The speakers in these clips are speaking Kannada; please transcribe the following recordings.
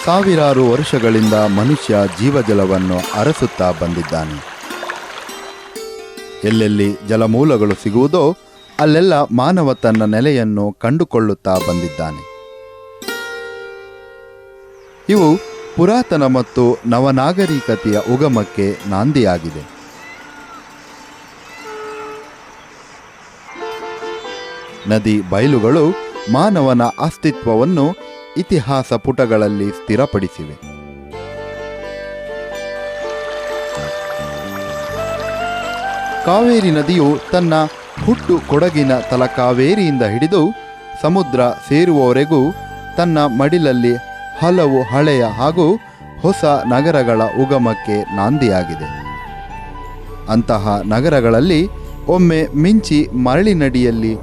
ಸಾವಿರಾರು ವರ್ಷಗಳಿಂದ ಮನುಷ್ಯ ಜೀವಜಲವನ್ನು ಅರಸುತ್ತಾ ಬಂದಿದ್ದಾನೆ. ಎಲ್ಲೆಲ್ಲಿ ಜಲಮೂಲಗಳು ಸಿಗುವುದೋ ಅಲ್ಲೆಲ್ಲ ಮಾನವ ತನ್ನ ನೆಲೆಯನ್ನು ಕಂಡುಕೊಳ್ಳುತ್ತಾ ಬಂದಿದ್ದಾನೆ. ಇವು ಪುರಾತನ ಮತ್ತು ನವನಾಗರಿಕತೆಯ ಉಗಮಕ್ಕೆ ನಾಂದಿಯಾಗಿದೆ. ನದಿ ಬಯಲುಗಳು ಮಾನವನ ಅಸ್ತಿತ್ವವನ್ನು ಇತಿಹಾಸ ಪುಟಗಳಲ್ಲಿ ಸ್ಥಿರಪಡಿಸಿವೆ. ಕಾವೇರಿ ನದಿಯು ತನ್ನ ಹುಟ್ಟು ಕೊಡಗಿನ ತಲಕಾವೇರಿಯಿಂದ ಹಿಡಿದು ಸಮುದ್ರ ಸೇರುವವರೆಗೂ ತನ್ನ ಮಡಿಲಲ್ಲಿ ಹಲವು ಹಳೆಯ ಹಾಗೂ ಹೊಸ ನಗರಗಳ ಉಗಮಕ್ಕೆ ನಾಂದಿಯಾಗಿದೆ. ಅಂತಹ ನಗರಗಳಲ್ಲಿ ಒಮ್ಮೆ ಮಿಂಚಿ ಮರಳಿನಡಿಯಲ್ಲಿ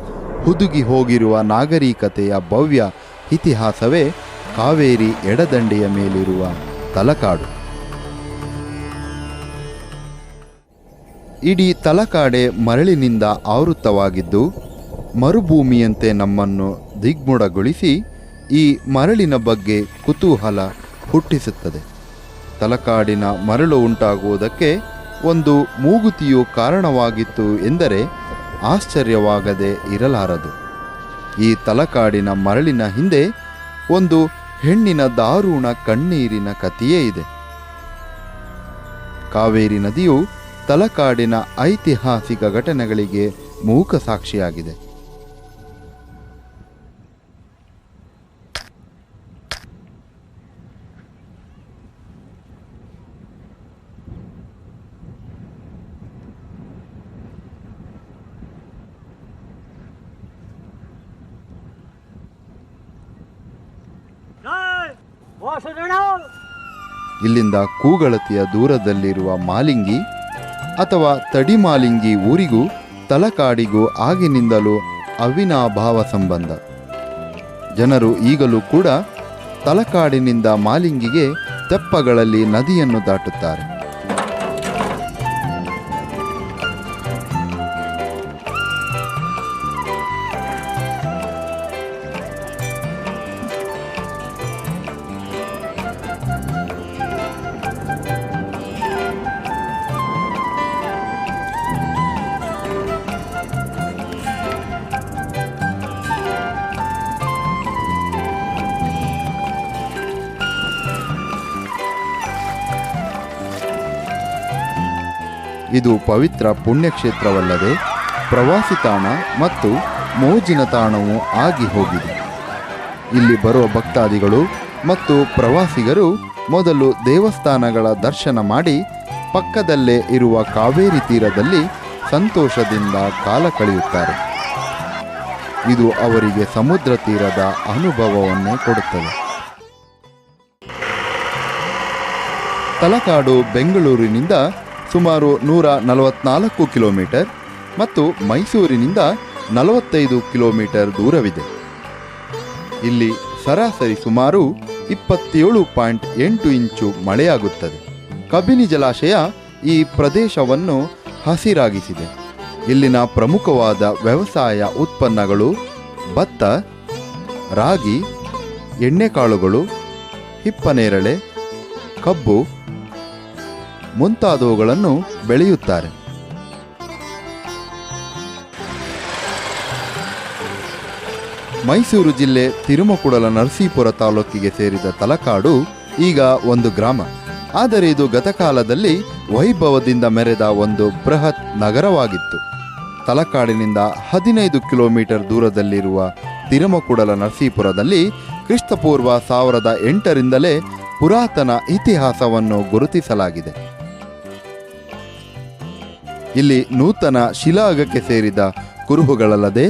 ಹುದುಗಿ ಹೋಗಿರುವ ನಾಗರಿಕತೆಯ ಭವ್ಯ ಇತಿಹಾಸವೇ ಕಾವೇರಿ ಎಡದಂಡೆಯ ಮೇಲಿರುವ ತಲಕಾಡು. ಇಡೀ ತಲಕಾಡೆ ಮರಳಿನಿಂದ ಆವೃತವಾಗಿದ್ದು ಮರುಭೂಮಿಯಂತೆ ನಮ್ಮನ್ನು ದಿಗ್ಮುಡಗೊಳಿಸಿ ಈ ಮರಳಿನ ಬಗ್ಗೆ ಕುತೂಹಲ ಹುಟ್ಟಿಸುತ್ತದೆ. ತಲಕಾಡಿನ ಮರಳು ಉಂಟಾಗುವುದಕ್ಕೆ ಒಂದು ಮೂಗುತಿಯು ಕಾರಣವಾಗಿತ್ತು ಎಂದರೆ ಆಶ್ಚರ್ಯವಾಗದೆ ಇರಲಾರದು. ಈ ತಲಕಾಡಿನ ಮರಳಿನ ಹಿಂದೆ ಒಂದು ಹೆಣ್ಣಿನ ದಾರುಣ ಕಣ್ಣೀರಿನ ಕಥೆಯೇ ಇದೆ. ಕಾವೇರಿ ನದಿಯು ತಲಕಾಡಿನ ಐತಿಹಾಸಿಕ ಘಟನೆಗಳಿಗೆ ಮೂಕ ಸಾಕ್ಷಿಯಾಗಿದೆ. ಇಲ್ಲಿಂದ ಕೂಗಳತಿಯ ದೂರದಲ್ಲಿರುವ ಮಾಲಿಂಗಿ ಅಥವಾ ತಡಿಮಾಲಿಂಗಿ ಊರಿಗೂ ತಲಕಾಡಿಗೂ ಆಗಿನಿಂದಲೂ ಅವಿನಾಭಾವ ಸಂಬಂಧ. ಜನರು ಈಗಲೂ ಕೂಡ ತಲಕಾಡಿನಿಂದ ಮಾಲಿಂಗಿಗೆ ತೆಪ್ಪಗಳಲ್ಲಿ ನದಿಯನ್ನು ದಾಟುತ್ತಾರೆ. ಇದು ಪವಿತ್ರ ಪುಣ್ಯಕ್ಷೇತ್ರವಲ್ಲದೆ ಪ್ರವಾಸಿ ತಾಣ ಮತ್ತು ಮೋಜಿನ ತಾಣವೂ ಆಗಿ ಹೋಗಿದೆ. ಇಲ್ಲಿ ಬರುವ ಭಕ್ತಾದಿಗಳು ಮತ್ತು ಪ್ರವಾಸಿಗರು ಮೊದಲು ದೇವಸ್ಥಾನಗಳ ದರ್ಶನ ಮಾಡಿ ಪಕ್ಕದಲ್ಲೇ ಇರುವ ಕಾವೇರಿ ತೀರದಲ್ಲಿ ಸಂತೋಷದಿಂದ ಕಾಲ ಕಳೆಯುತ್ತಾರೆ. ಇದು ಅವರಿಗೆ ಸಮುದ್ರ ತೀರದ ಅನುಭವವನ್ನೇ ಕೊಡುತ್ತದೆ. ತಲಕಾಡು ಬೆಂಗಳೂರಿನಿಂದ ಸುಮಾರು 144 ಕಿಲೋಮೀಟರ್ ಮತ್ತು ಮೈಸೂರಿನಿಂದ 45 ಕಿಲೋಮೀಟರ್ ದೂರವಿದೆ. ಇಲ್ಲಿ ಸರಾಸರಿ ಸುಮಾರು 27.8 ಇಂಚು ಮಳೆಯಾಗುತ್ತದೆ. ಕಬಿನಿ ಜಲಾಶಯ ಈ ಪ್ರದೇಶವನ್ನು ಹಸಿರಾಗಿಸಿದೆ. ಇಲ್ಲಿನ ಪ್ರಮುಖವಾದ ವ್ಯವಸಾಯ ಉತ್ಪನ್ನಗಳು ಭತ್ತ, ರಾಗಿ, ಎಣ್ಣೆಕಾಳುಗಳು, ಹಿಪ್ಪನೇರಳೆ, ಕಬ್ಬು ಮುಂತಾದವುಗಳನ್ನು ಬೆಳೆಯುತ್ತಾರೆ. ಮೈಸೂರು ಜಿಲ್ಲೆ ತಿರುಮಕುಡಲ ನರಸೀಪುರ ತಾಲೂಕಿಗೆ ಸೇರಿದ ತಲಕಾಡು ಈಗ ಒಂದು ಗ್ರಾಮ. ಆದರೆ ಇದು ಗತಕಾಲದಲ್ಲಿ ವೈಭವದಿಂದ ಮೆರೆದ ಒಂದು ಬೃಹತ್ ನಗರವಾಗಿತ್ತು. ತಲಕಾಡಿನಿಂದ 15 ಕಿಲೋಮೀಟರ್ ದೂರದಲ್ಲಿರುವ ತಿರುಮಕುಡಲ ನರಸೀಪುರದಲ್ಲಿ ಕ್ರಿಸ್ತಪೂರ್ವ 1008ರಿಂದಲೇ ಪುರಾತನ ಇತಿಹಾಸವನ್ನು ಗುರುತಿಸಲಾಗಿದೆ. ಇಲ್ಲಿ ನೂತನ ಶಿಲಾಯುಗಕ್ಕೆ ಸೇರಿದ ಕುರುಹುಗಳಲ್ಲದೆ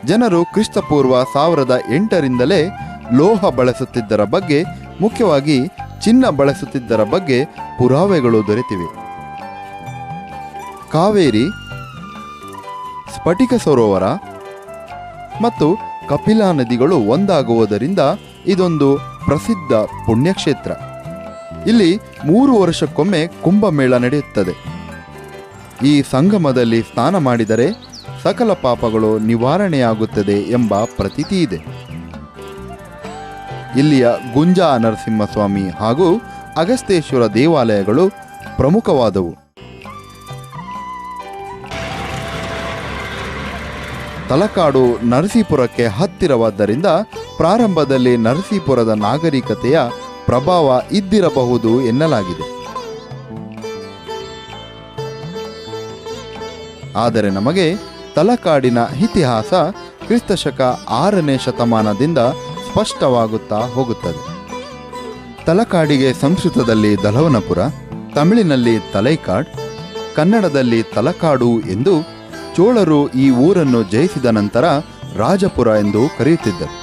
ಜನರು ಕ್ರಿಸ್ತಪೂರ್ವ 1008ರಿಂದಲೇ ಲೋಹ ಬಳಸುತ್ತಿದ್ದರ ಬಗ್ಗೆ, ಮುಖ್ಯವಾಗಿ ಚಿನ್ನ ಬಳಸುತ್ತಿದ್ದರ ಬಗ್ಗೆ ಪುರಾವೆಗಳು ದೊರೆತಿವೆ. ಕಾವೇರಿ, ಸ್ಫಟಿಕ ಸರೋವರ ಮತ್ತು ಕಪಿಲಾ ನದಿಗಳು ಒಂದಾಗುವುದರಿಂದ ಇದೊಂದು ಪ್ರಸಿದ್ಧ ಪುಣ್ಯಕ್ಷೇತ್ರ. ಇಲ್ಲಿ 3 ವರ್ಷಕ್ಕೊಮ್ಮೆ ಕುಂಭಮೇಳ ನಡೆಯುತ್ತದೆ. ಈ ಸಂಗಮದಲ್ಲಿ ಸ್ನಾನ ಮಾಡಿದರೆ ಸಕಲ ಪಾಪಗಳು ನಿವಾರಣೆಯಾಗುತ್ತದೆ ಎಂಬ ಪ್ರತೀತಿ ಇದೆ. ಇಲ್ಲಿಯ ಗುಂಜಾ ನರಸಿಂಹಸ್ವಾಮಿ ಹಾಗೂ ಅಗಸ್ತೇಶ್ವರ ದೇವಾಲಯಗಳು ಪ್ರಮುಖವಾದವು. ತಲಕಾಡು ನರಸೀಪುರಕ್ಕೆ ಹತ್ತಿರವಾದ್ದರಿಂದ ಪ್ರಾರಂಭದಲ್ಲಿ ನರಸೀಪುರದ ನಾಗರಿಕತೆಯ ಪ್ರಭಾವ ಇದ್ದಿರಬಹುದು ಎನ್ನಲಾಗಿದೆ. ಆದರೆ ನಮಗೆ ತಲಕಾಡಿನ ಇತಿಹಾಸ ಕ್ರಿಸ್ತಶಕ 6ನೇ ಶತಮಾನದಿಂದ ಸ್ಪಷ್ಟವಾಗುತ್ತಾ ಹೋಗುತ್ತದೆ. ತಲಕಾಡಿಗೆ ಸಂಸ್ಕೃತದಲ್ಲಿ ದಲವನಪುರ, ತಮಿಳಿನಲ್ಲಿ ತಲೈಕಾಡ್, ಕನ್ನಡದಲ್ಲಿ ತಲಕಾಡು ಎಂದು ಚೋಳರು ಈ ಊರನ್ನು ಜಯಿಸಿದ ನಂತರ ರಾಜಪುರ ಎಂದು ಕರೆಯುತ್ತಿದ್ದರು.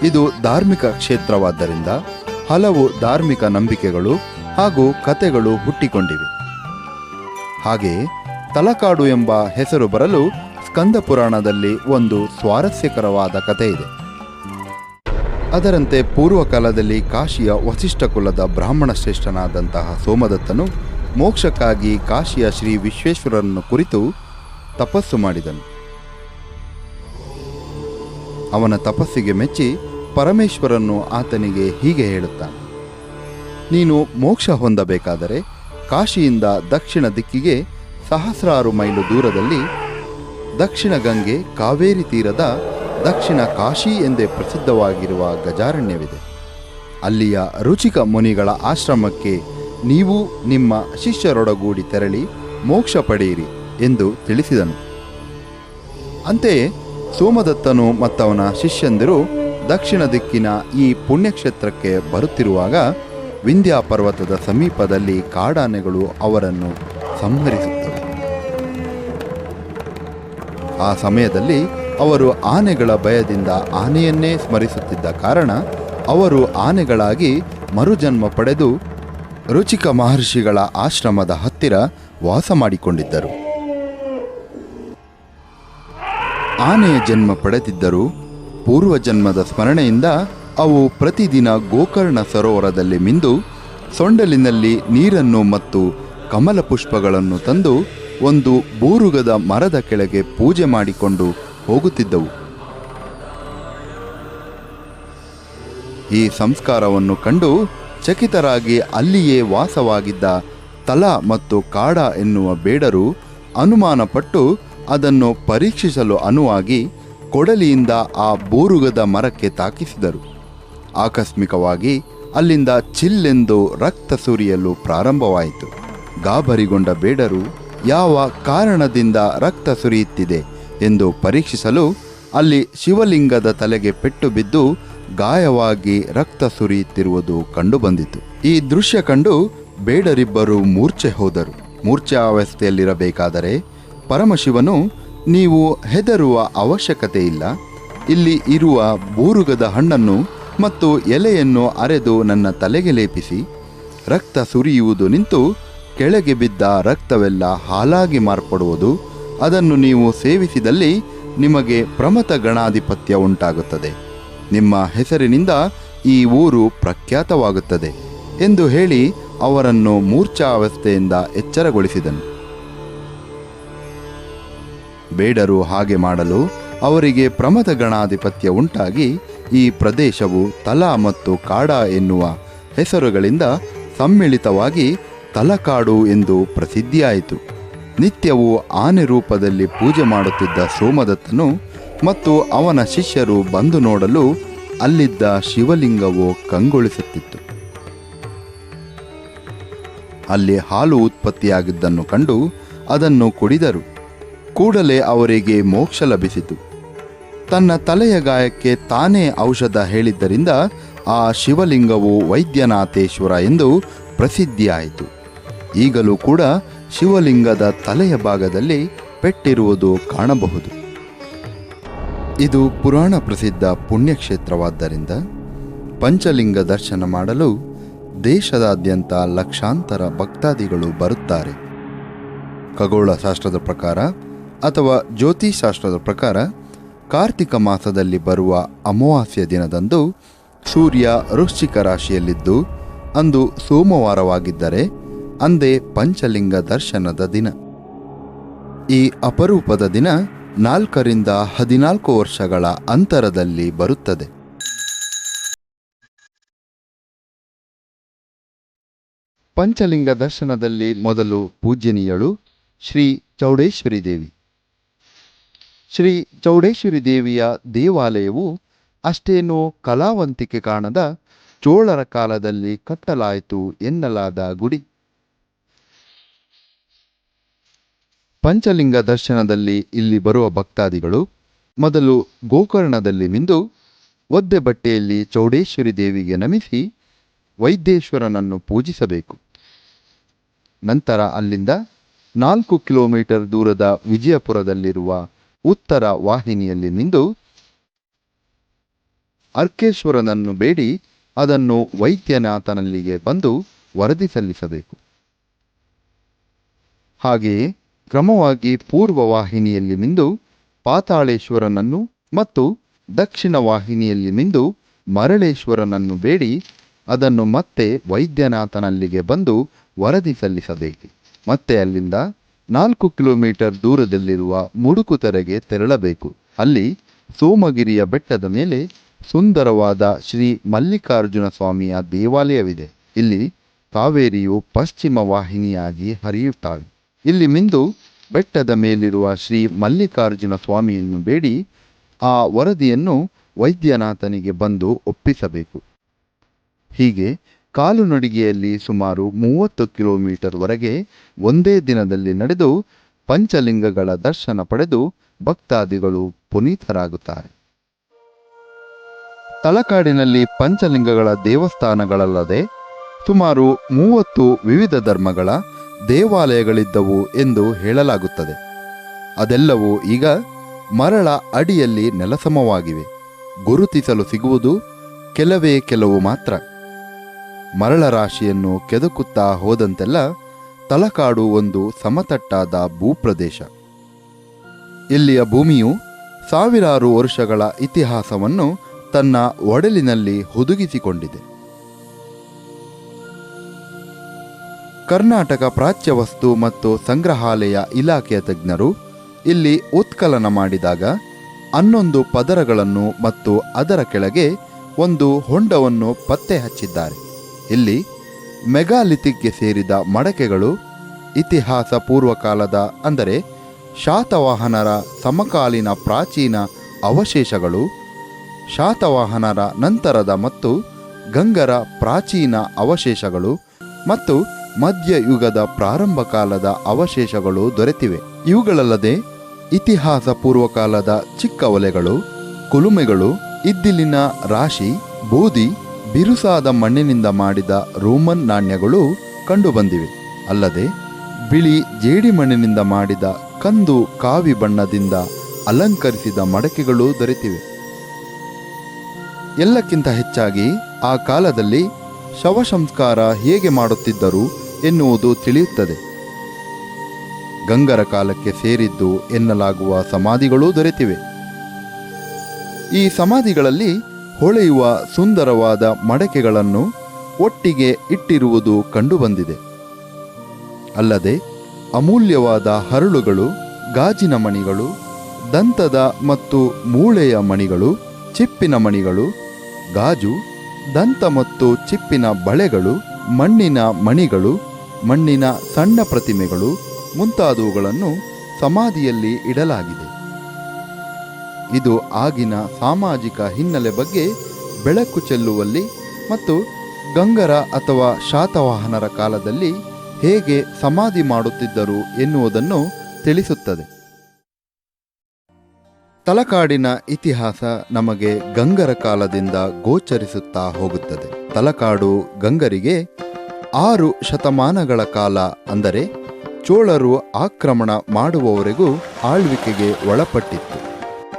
ಇದು ಧಾರ್ಮಿಕ ಕ್ಷೇತ್ರವಾದ್ದರಿಂದ ಹಲವು ಧಾರ್ಮಿಕ ನಂಬಿಕೆಗಳು ಹಾಗೂ ಕಥೆಗಳು ಹುಟ್ಟಿಕೊಂಡಿವೆ. ಹಾಗೆಯೇ ತಲಕಾಡು ಎಂಬ ಹೆಸರು ಬರಲು ಸ್ಕಂದ ಪುರಾಣದಲ್ಲಿ ಒಂದು ಸ್ವಾರಸ್ಯಕರವಾದ ಕಥೆ ಇದೆ. ಅದರಂತೆ ಪೂರ್ವಕಾಲದಲ್ಲಿ ಕಾಶಿಯ ವಸಿಷ್ಠ ಕುಲದ ಬ್ರಾಹ್ಮಣ ಶ್ರೇಷ್ಠನಾದಂತಹ ಸೋಮದತ್ತನು ಮೋಕ್ಷಕ್ಕಾಗಿ ಕಾಶಿಯ ಶ್ರೀ ವಿಶ್ವೇಶ್ವರರನ್ನು ಕುರಿತು ತಪಸ್ಸು ಮಾಡಿದನು. ಅವನ ತಪಸ್ಸಿಗೆ ಮೆಚ್ಚಿ ಪರಮೇಶ್ವರನು ಆತನಿಗೆ ಹೀಗೆ ಹೇಳುತ್ತಾನೆ: ನೀನು ಮೋಕ್ಷ ಹೊಂದಬೇಕಾದರೆ ಕಾಶಿಯಿಂದ ದಕ್ಷಿಣ ದಿಕ್ಕಿಗೆ ಸಹಸ್ರಾರು ಮೈಲು ದೂರದಲ್ಲಿ ದಕ್ಷಿಣ ಗಂಗೆ ಕಾವೇರಿ ತೀರದ ದಕ್ಷಿಣ ಕಾಶಿ ಎಂದೇ ಪ್ರಸಿದ್ಧವಾಗಿರುವ ಗಜಾರಣ್ಯವಿದೆ. ಅಲ್ಲಿಯ ರುಚಿಕ ಮುನಿಗಳ ಆಶ್ರಮಕ್ಕೆ ನೀವು ನಿಮ್ಮ ಶಿಷ್ಯರೊಡಗೂಡಿ ತೆರಳಿ ಮೋಕ್ಷ ಪಡೆಯಿರಿ ಎಂದು ತಿಳಿಸಿದನು. ಅಂತೆಯೇ ಸೋಮದತ್ತನು ಮತ್ತವನ ಶಿಷ್ಯಂದಿರು ದಕ್ಷಿಣ ದಿಕ್ಕಿನ ಈ ಪುಣ್ಯಕ್ಷೇತ್ರಕ್ಕೆ ಬರುತ್ತಿರುವಾಗ ವಿಂಧ್ಯ ಪರ್ವತದ ಸಮೀಪದಲ್ಲಿ ಕಾಡಾನೆಗಳು ಅವರನ್ನು ಸಂಹರಿಸುತ್ತವೆ. ಆ ಸಮಯದಲ್ಲಿ ಅವರು ಆನೆಗಳ ಭಯದಿಂದ ಆನೆಯನ್ನೇ ಸ್ಮರಿಸುತ್ತಿದ್ದ ಕಾರಣ ಅವರು ಆನೆಗಳಾಗಿ ಮರುಜನ್ಮ ಪಡೆದು ರುಚಿಕ ಮಹರ್ಷಿಗಳ ಆಶ್ರಮದ ಹತ್ತಿರ ವಾಸ ಮಾಡಿಕೊಂಡಿದ್ದರು. ಆನೆಯ ಜನ್ಮ ಪಡೆದಿದ್ದರೂ ಪೂರ್ವಜನ್ಮದ ಸ್ಮರಣೆಯಿಂದ ಅವು ಪ್ರತಿದಿನ ಗೋಕರ್ಣ ಸರೋವರದಲ್ಲಿ ಮಿಂದು ಸೊಂಡಲಿನಲ್ಲಿ ನೀರನ್ನು ಮತ್ತು ಕಮಲ ಪುಷ್ಪಗಳನ್ನು ತಂದು ಒಂದು ಬೂರುಗದ ಮರದ ಕೆಳಗೆ ಪೂಜೆ ಮಾಡಿಕೊಂಡು ಹೋಗುತ್ತಿದ್ದವು. ಈ ಸಂಸ್ಕಾರವನ್ನು ಕಂಡು ಚಕಿತರಾಗಿ ಅಲ್ಲಿಯೇ ವಾಸವಾಗಿದ್ದ ತಲ ಮತ್ತು ಕಾಡ ಎನ್ನುವ ಬೇಡರು ಅನುಮಾನಪಟ್ಟು ಅದನ್ನು ಪರೀಕ್ಷಿಸಲು ಅನುವಾಗಿ ಕೊಡಲಿಯಿಂದ ಆ ಬೂರುಗದ ಮರಕ್ಕೆ ತಾಕಿಸಿದರು. ಆಕಸ್ಮಿಕವಾಗಿ ಅಲ್ಲಿಂದ ಚಿಲ್ಲೆಂದು ರಕ್ತ ಸುರಿಯಲು ಪ್ರಾರಂಭವಾಯಿತು. ಗಾಬರಿಗೊಂಡ ಬೇಡರು ಯಾವ ಕಾರಣದಿಂದ ರಕ್ತ ಸುರಿಯುತ್ತಿದೆ ಎಂದು ಪರೀಕ್ಷಿಸಲು ಅಲ್ಲಿ ಶಿವಲಿಂಗದ ತಲೆಗೆ ಪೆಟ್ಟು ಬಿದ್ದು ಗಾಯವಾಗಿ ರಕ್ತ ಸುರಿಯುತ್ತಿರುವುದು ಕಂಡುಬಂದಿತು. ಈ ದೃಶ್ಯ ಕಂಡು ಬೇಡರಿಬ್ಬರು ಮೂರ್ಛೆ ಹೋದರು. ಮೂರ್ಛಾವಸ್ಥೆಯಲ್ಲಿರಬೇಕಾದರೆ ಪರಮಶಿವನು, ನೀವು ಹೆದರುವ ಅವಶ್ಯಕತೆ ಇಲ್ಲ, ಇಲ್ಲಿ ಇರುವ ಬೂರುಗದ ಹಣ್ಣನ್ನು ಮತ್ತು ಎಲೆಯನ್ನು ಅರೆದು ನನ್ನ ತಲೆಗೆ ಲೇಪಿಸಿ, ರಕ್ತ ಸುರಿಯುವುದು ನಿಂತು ಕೆಳಗೆ ಬಿದ್ದ ರಕ್ತವೆಲ್ಲ ಹಾಲಾಗಿ ಮಾರ್ಪಡುವುದು. ಅದನ್ನು ನೀವು ಸೇವಿಸಿದಲ್ಲಿ ನಿಮಗೆ ಪ್ರಮಥ ಗಣಾಧಿಪತ್ಯ ಉಂಟಾಗುತ್ತದೆ. ನಿಮ್ಮ ಹೆಸರಿನಿಂದ ಈ ಊರು ಪ್ರಖ್ಯಾತವಾಗುತ್ತದೆ ಎಂದು ಹೇಳಿ ಅವರನ್ನು ಮೂರ್ಛಾವಸ್ಥೆಯಿಂದ ಎಚ್ಚರಗೊಳಿಸಿದನು. ಬೇಡರು ಹಾಗೆ ಮಾಡಲು ಅವರಿಗೆ ಪ್ರಮಥ ಗಣಾಧಿಪತ್ಯ ಉಂಟಾಗಿ ಈ ಪ್ರದೇಶವು ತಲಾ ಮತ್ತು ಕಾಡ ಎನ್ನುವ ಹೆಸರುಗಳಿಂದ ಸಮ್ಮಿಳಿತವಾಗಿ ತಲಕಾಡು ಎಂದು ಪ್ರಸಿದ್ಧಿಯಾಯಿತು. ನಿತ್ಯವೂ ಆನೆ ರೂಪದಲ್ಲಿ ಪೂಜೆ ಮಾಡುತ್ತಿದ್ದ ಸೋಮದತ್ತನು ಮತ್ತು ಅವನ ಶಿಷ್ಯರು ಬಂದು ನೋಡಲು ಅಲ್ಲಿದ್ದ ಶಿವಲಿಂಗವು ಕಂಗೊಳಿಸುತ್ತಿತ್ತು. ಅಲ್ಲಿ ಹಾಲು ಉತ್ಪತ್ತಿಯಾಗಿದ್ದನ್ನು ಕಂಡು ಅದನ್ನು ಕುಡಿದರು. ಕೂಡಲೇ ಅವರಿಗೆ ಮೋಕ್ಷ ಲಭಿಸಿತು. ತನ್ನ ತಲೆಯ ಗಾಯಕ್ಕೆ ತಾನೇ ಔಷಧ ಹೇಳಿದ್ದರಿಂದ ಆ ಶಿವಲಿಂಗವು ವೈದ್ಯನಾಥೇಶ್ವರ ಎಂದು ಪ್ರಸಿದ್ಧಿಯಾಯಿತು. ಈಗಲೂ ಕೂಡ ಶಿವಲಿಂಗದ ತಲೆಯ ಭಾಗದಲ್ಲಿ ಪೆಟ್ಟಿರುವುದು ಕಾಣಬಹುದು. ಇದು ಪುರಾಣ ಪ್ರಸಿದ್ಧ ಪುಣ್ಯಕ್ಷೇತ್ರವಾದ್ದರಿಂದ ಪಂಚಲಿಂಗ ದರ್ಶನ ಮಾಡಲು ದೇಶದಾದ್ಯಂತ ಲಕ್ಷಾಂತರ ಭಕ್ತಾದಿಗಳು ಬರುತ್ತಾರೆ. ಖಗೋಳಶಾಸ್ತ್ರದ ಪ್ರಕಾರ ಅಥವಾ ಜ್ಯೋತಿಷಾಸ್ತ್ರದ ಪ್ರಕಾರ ಕಾರ್ತಿಕ ಮಾಸದಲ್ಲಿ ಬರುವ ಅಮಾವಾಸ್ಯ ದಿನದಂದು ಸೂರ್ಯ ವೃಶ್ಚಿಕ ರಾಶಿಯಲ್ಲಿದ್ದು ಅಂದು ಸೋಮವಾರವಾಗಿದ್ದರೆ ಅಂದೇ ಪಂಚಲಿಂಗ ದರ್ಶನದ ದಿನ. ಈ ಅಪರೂಪದ ದಿನ 4ರಿಂದ 14 ವರ್ಷಗಳ ಅಂತರದಲ್ಲಿ ಬರುತ್ತದೆ. ಪಂಚಲಿಂಗ ದರ್ಶನದಲ್ಲಿ ಮೊದಲು ಪೂಜ್ಯನೀಯಳು ಶ್ರೀ ಚೌಡೇಶ್ವರಿ ದೇವಿ. ಶ್ರೀ ಚೌಡೇಶ್ವರಿ ದೇವಿಯ ದೇವಾಲಯವು ಅಷ್ಟೇನೂ ಕಲಾವಂತಿಕೆ ಕಾಣದ ಚೋಳರ ಕಾಲದಲ್ಲಿ ಕಟ್ಟಲಾಯಿತು ಎನ್ನಲಾದ ಗುಡಿ. ಪಂಚಲಿಂಗ ದರ್ಶನದಲ್ಲಿ ಇಲ್ಲಿ ಬರುವ ಭಕ್ತಾದಿಗಳು ಮೊದಲು ಗೋಕರ್ಣದಲ್ಲಿ ಮಿಂದು ಒದ್ದೆ ಬಟ್ಟೆಯಲ್ಲಿ ಚೌಡೇಶ್ವರಿ ದೇವಿಗೆ ನಮಿಸಿ ವೈದ್ಯೇಶ್ವರನನ್ನು ಪೂಜಿಸಬೇಕು. ನಂತರ ಅಲ್ಲಿಂದ 4 ಕಿಲೋಮೀಟರ್ ದೂರದ ವಿಜಯಪುರದಲ್ಲಿರುವ ಉತ್ತರ ವಾಹಿನಿಯಲ್ಲಿ ನಿಂದು ಅರ್ಕೇಶ್ವರನನ್ನು ಬೇಡಿ ಅದನ್ನು ವೈದ್ಯನಾಥನಲ್ಲಿಗೆ ಬಂದು ವರದಿ ಸಲ್ಲಿಸಬೇಕು. ಹಾಗೆಯೇ ಕ್ರಮವಾಗಿ ಪೂರ್ವ ವಾಹಿನಿಯಲ್ಲಿ ಮಿಂದು ಪಾತಾಳೇಶ್ವರನನ್ನು ಮತ್ತು ದಕ್ಷಿಣ ವಾಹಿನಿಯಲ್ಲಿ ಮಿಂದು ಮರಳೇಶ್ವರನನ್ನು ಬೇಡಿ ಅದನ್ನು ಮತ್ತೆ ವೈದ್ಯನಾಥನಲ್ಲಿಗೆ ಬಂದು ವರದಿ ಸಲ್ಲಿಸಬೇಕು. ಮತ್ತೆ ಅಲ್ಲಿಂದ 4 ಕಿಲೋಮೀಟರ್ ದೂರದಲ್ಲಿರುವ ಮುಡುಕುತೆರೆಗೆ ತೆರಳಬೇಕು. ಅಲ್ಲಿ ಸೋಮಗಿರಿಯ ಬೆಟ್ಟದ ಮೇಲೆ ಸುಂದರವಾದ ಶ್ರೀ ಮಲ್ಲಿಕಾರ್ಜುನ ಸ್ವಾಮಿಯ ದೇವಾಲಯವಿದೆ. ಇಲ್ಲಿ ಕಾವೇರಿಯು ಪಶ್ಚಿಮ ವಾಹಿನಿಯಾಗಿ ಹರಿಯುತ್ತಾಳೆ. ಇಲ್ಲಿ ಮಿಂದು ಬೆಟ್ಟದ ಮೇಲಿರುವ ಶ್ರೀ ಮಲ್ಲಿಕಾರ್ಜುನ ಸ್ವಾಮಿಯನ್ನು ಬೇಡಿ ಆ ವರದಿಯನ್ನು ವೈದ್ಯನಾಥನಿಗೆ ಬಂದು ಒಪ್ಪಿಸಬೇಕು. ಹೀಗೆ ಕಾಲು ನಡಿಗೆಯಲ್ಲಿ ಸುಮಾರು 30 ಕಿಲೋಮೀಟರ್ ವರೆಗೆ ಒಂದೇ ದಿನದಲ್ಲಿ ನಡೆದು ಪಂಚಲಿಂಗಗಳ ದರ್ಶನ ಪಡೆದು ಭಕ್ತಾದಿಗಳು ಪುನೀತರಾಗುತ್ತಾರೆ. ತಲಕಾಡಿನಲ್ಲಿ ಪಂಚಲಿಂಗಗಳ ದೇವಸ್ಥಾನಗಳಲ್ಲದೆ ಸುಮಾರು 30 ವಿವಿಧ ಧರ್ಮಗಳ ದೇವಾಲಯಗಳಿದ್ದವು ಎಂದು ಹೇಳಲಾಗುತ್ತದೆ. ಅದೆಲ್ಲವೂ ಈಗ ಮರಳ ಅಡಿಯಲ್ಲಿ ನೆಲಸಮವಾಗಿವೆ. ಗುರುತಿಸಲು ಸಿಗುವುದು ಕೆಲವು ಮಾತ್ರ. ಮರಳ ರಾಶಿಯನ್ನು ಕೆದಕುತ್ತಾ ಹೋದಂತೆಲ್ಲ ತಲಕಾಡು ಒಂದು ಸಮತಟ್ಟಾದ ಭೂಪ್ರದೇಶ. ಇಲ್ಲಿಯ ಭೂಮಿಯು ಸಾವಿರಾರು ವರ್ಷಗಳ ಇತಿಹಾಸವನ್ನು ತನ್ನ ಒಡಲಿನಲ್ಲಿ ಹುದುಗಿಸಿಕೊಂಡಿದೆ. ಕರ್ನಾಟಕ ಪ್ರಾಚ್ಯವಸ್ತು ಮತ್ತು ಸಂಗ್ರಹಾಲಯ ಇಲಾಖೆಯ ತಜ್ಞರು ಇಲ್ಲಿ ಉತ್ಖನನ ಮಾಡಿದಾಗ 11 ಪದರಗಳನ್ನು ಮತ್ತು ಅದರ ಕೆಳಗೆ ಒಂದು ಹೊಂಡವನ್ನು ಪತ್ತೆ ಹಚ್ಚಿದ್ದಾರೆ. ಇಲ್ಲಿ ಮೆಗಾಲಿಥಿಕ್ಗೆ ಸೇರಿದ ಮಡಕೆಗಳು, ಇತಿಹಾಸ ಪೂರ್ವಕಾಲದ ಅಂದರೆ ಶಾತವಾಹನರ ಸಮಕಾಲೀನ ಪ್ರಾಚೀನ ಅವಶೇಷಗಳು, ಶಾತವಾಹನರ ನಂತರದ ಮತ್ತು ಗಂಗರ ಪ್ರಾಚೀನ ಅವಶೇಷಗಳು ಮತ್ತು ಮಧ್ಯಯುಗದ ಪ್ರಾರಂಭ ಕಾಲದ ಅವಶೇಷಗಳು ದೊರೆತಿವೆ. ಇವುಗಳಲ್ಲದೆ ಇತಿಹಾಸ ಪೂರ್ವಕಾಲದ ಚಿಕ್ಕ ಒಲೆಗಳು, ಕುಲುಮೆಗಳು, ಇದ್ದಿಲಿನ ರಾಶಿ, ಬೂದಿ, ಬಿರುಸಾದ ಮಣ್ಣಿನಿಂದ ಮಾಡಿದ ರೋಮನ್ ನಾಣ್ಯಗಳು ಕಂಡುಬಂದಿವೆ. ಅಲ್ಲದೆ ಬಿಳಿ ಜೇಡಿಮಣ್ಣಿನಿಂದ ಮಾಡಿದ ಕಂದು ಕಾವಿ ಬಣ್ಣದಿಂದ ಅಲಂಕರಿಸಿದ ಮಡಕೆಗಳು ದೊರೆತಿವೆ. ಎಲ್ಲಕ್ಕಿಂತ ಹೆಚ್ಚಾಗಿ ಆ ಕಾಲದಲ್ಲಿ ಶವ ಸಂಸ್ಕಾರ ಹೇಗೆ ಮಾಡುತ್ತಿದ್ದರು ಎನ್ನುವುದು ತಿಳಿಯುತ್ತದೆ. ಗಂಗರ ಕಾಲಕ್ಕೆ ಸೇರಿದ್ದು ಎನ್ನಲಾಗುವ ಸಮಾಧಿಗಳೂ ದೊರೆತಿವೆ. ಈ ಸಮಾಧಿಗಳಲ್ಲಿ ಹೊಳೆಯುವ ಸುಂದರವಾದ ಮಡಕೆಗಳನ್ನು ಒಟ್ಟಿಗೆ ಇಟ್ಟಿರುವುದು ಕಂಡುಬಂದಿದೆ. ಅಲ್ಲದೆ ಅಮೂಲ್ಯವಾದ ಹರಳುಗಳು, ಗಾಜಿನ ಮಣಿಗಳು, ದಂತದ ಮತ್ತು ಮೂಳೆಯ ಮಣಿಗಳು, ಚಿಪ್ಪಿನ ಮಣಿಗಳು, ಗಾಜು, ದಂತ ಮತ್ತು ಚಿಪ್ಪಿನ ಬಳೆಗಳು, ಮಣ್ಣಿನ ಮಣಿಗಳು, ಮಣ್ಣಿನ ಸಣ್ಣ ಪ್ರತಿಮೆಗಳು ಮುಂತಾದವುಗಳನ್ನು ಸಮಾಧಿಯಲ್ಲಿ ಇಡಲಾಗಿದೆ. ಇದು ಆಗಿನ ಸಾಮಾಜಿಕ ಹಿನ್ನೆಲೆ ಬಗ್ಗೆ ಬೆಳಕು ಚೆಲ್ಲುವಲ್ಲಿ ಮತ್ತು ಗಂಗರ ಅಥವಾ ಶಾತವಾಹನರ ಕಾಲದಲ್ಲಿ ಹೇಗೆ ಸಮಾಧಿ ಮಾಡುತ್ತಿದ್ದರು ಎನ್ನುವುದನ್ನು ತಿಳಿಸುತ್ತದೆ. ತಲಕಾಡಿನ ಇತಿಹಾಸ ನಮಗೆ ಗಂಗರ ಕಾಲದಿಂದ ಗೋಚರಿಸುತ್ತಾ ಹೋಗುತ್ತದೆ. ತಲಕಾಡು ಗಂಗರಿಗೆ 6 ಶತಮಾನಗಳ ಕಾಲ ಅಂದರೆ ಚೋಳರು ಆಕ್ರಮಣ ಮಾಡುವವರೆಗೂ ಆಳ್ವಿಕೆಗೆ ಒಳಪಟ್ಟಿತ್ತು.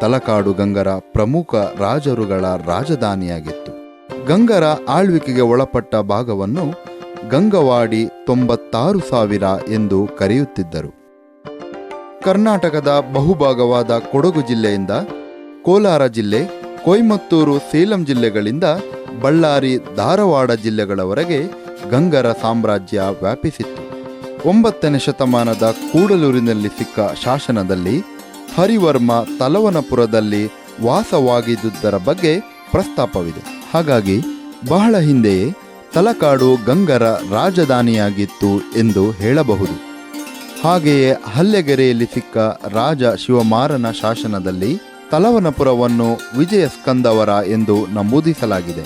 ತಲಕಾಡು ಗಂಗರ ಪ್ರಮುಖ ರಾಜರುಗಳ ರಾಜಧಾನಿಯಾಗಿತ್ತು. ಗಂಗರ ಆಳ್ವಿಕೆಗೆ ಒಳಪಟ್ಟ ಭಾಗವನ್ನು ಗಂಗವಾಡಿ 96,000 ಎಂದು ಕರೆಯುತ್ತಿದ್ದರು. ಕರ್ನಾಟಕದ ಬಹುಭಾಗವಾದ ಕೊಡಗು ಜಿಲ್ಲೆಯಿಂದ ಕೋಲಾರ ಜಿಲ್ಲೆ, ಕೊಯಮತ್ತೂರು, ಸೇಲಂ ಜಿಲ್ಲೆಗಳಿಂದ ಬಳ್ಳಾರಿ, ಧಾರವಾಡ ಜಿಲ್ಲೆಗಳವರೆಗೆ ಗಂಗರ ಸಾಮ್ರಾಜ್ಯ ವ್ಯಾಪಿಸಿತ್ತು. 9ನೇ ಶತಮಾನದ ಕೂಡಲೂರಿನಲ್ಲಿ ಸಿಕ್ಕ ಶಾಸನದಲ್ಲಿ ಹರಿವರ್ಮ ತಲವನಪುರದಲ್ಲಿ ವಾಸವಾಗಿದ್ದುದರ ಬಗ್ಗೆ ಪ್ರಸ್ತಾಪವಿದೆ. ಹಾಗಾಗಿ ಬಹಳ ಹಿಂದೆಯೇ ತಲಕಾಡು ಗಂಗರ ರಾಜಧಾನಿಯಾಗಿತ್ತು ಎಂದು ಹೇಳಬಹುದು. ಹಾಗೆಯೇ ಹಲ್ಲೆಗೆರೆಯಲ್ಲಿ ಸಿಕ್ಕ ರಾಜ ಶಿವಮಾರನ ಶಾಸನದಲ್ಲಿ ತಲವನಪುರವನ್ನು ವಿಜಯಸ್ಕಂದವರ ಎಂದು ನಮೂದಿಸಲಾಗಿದೆ.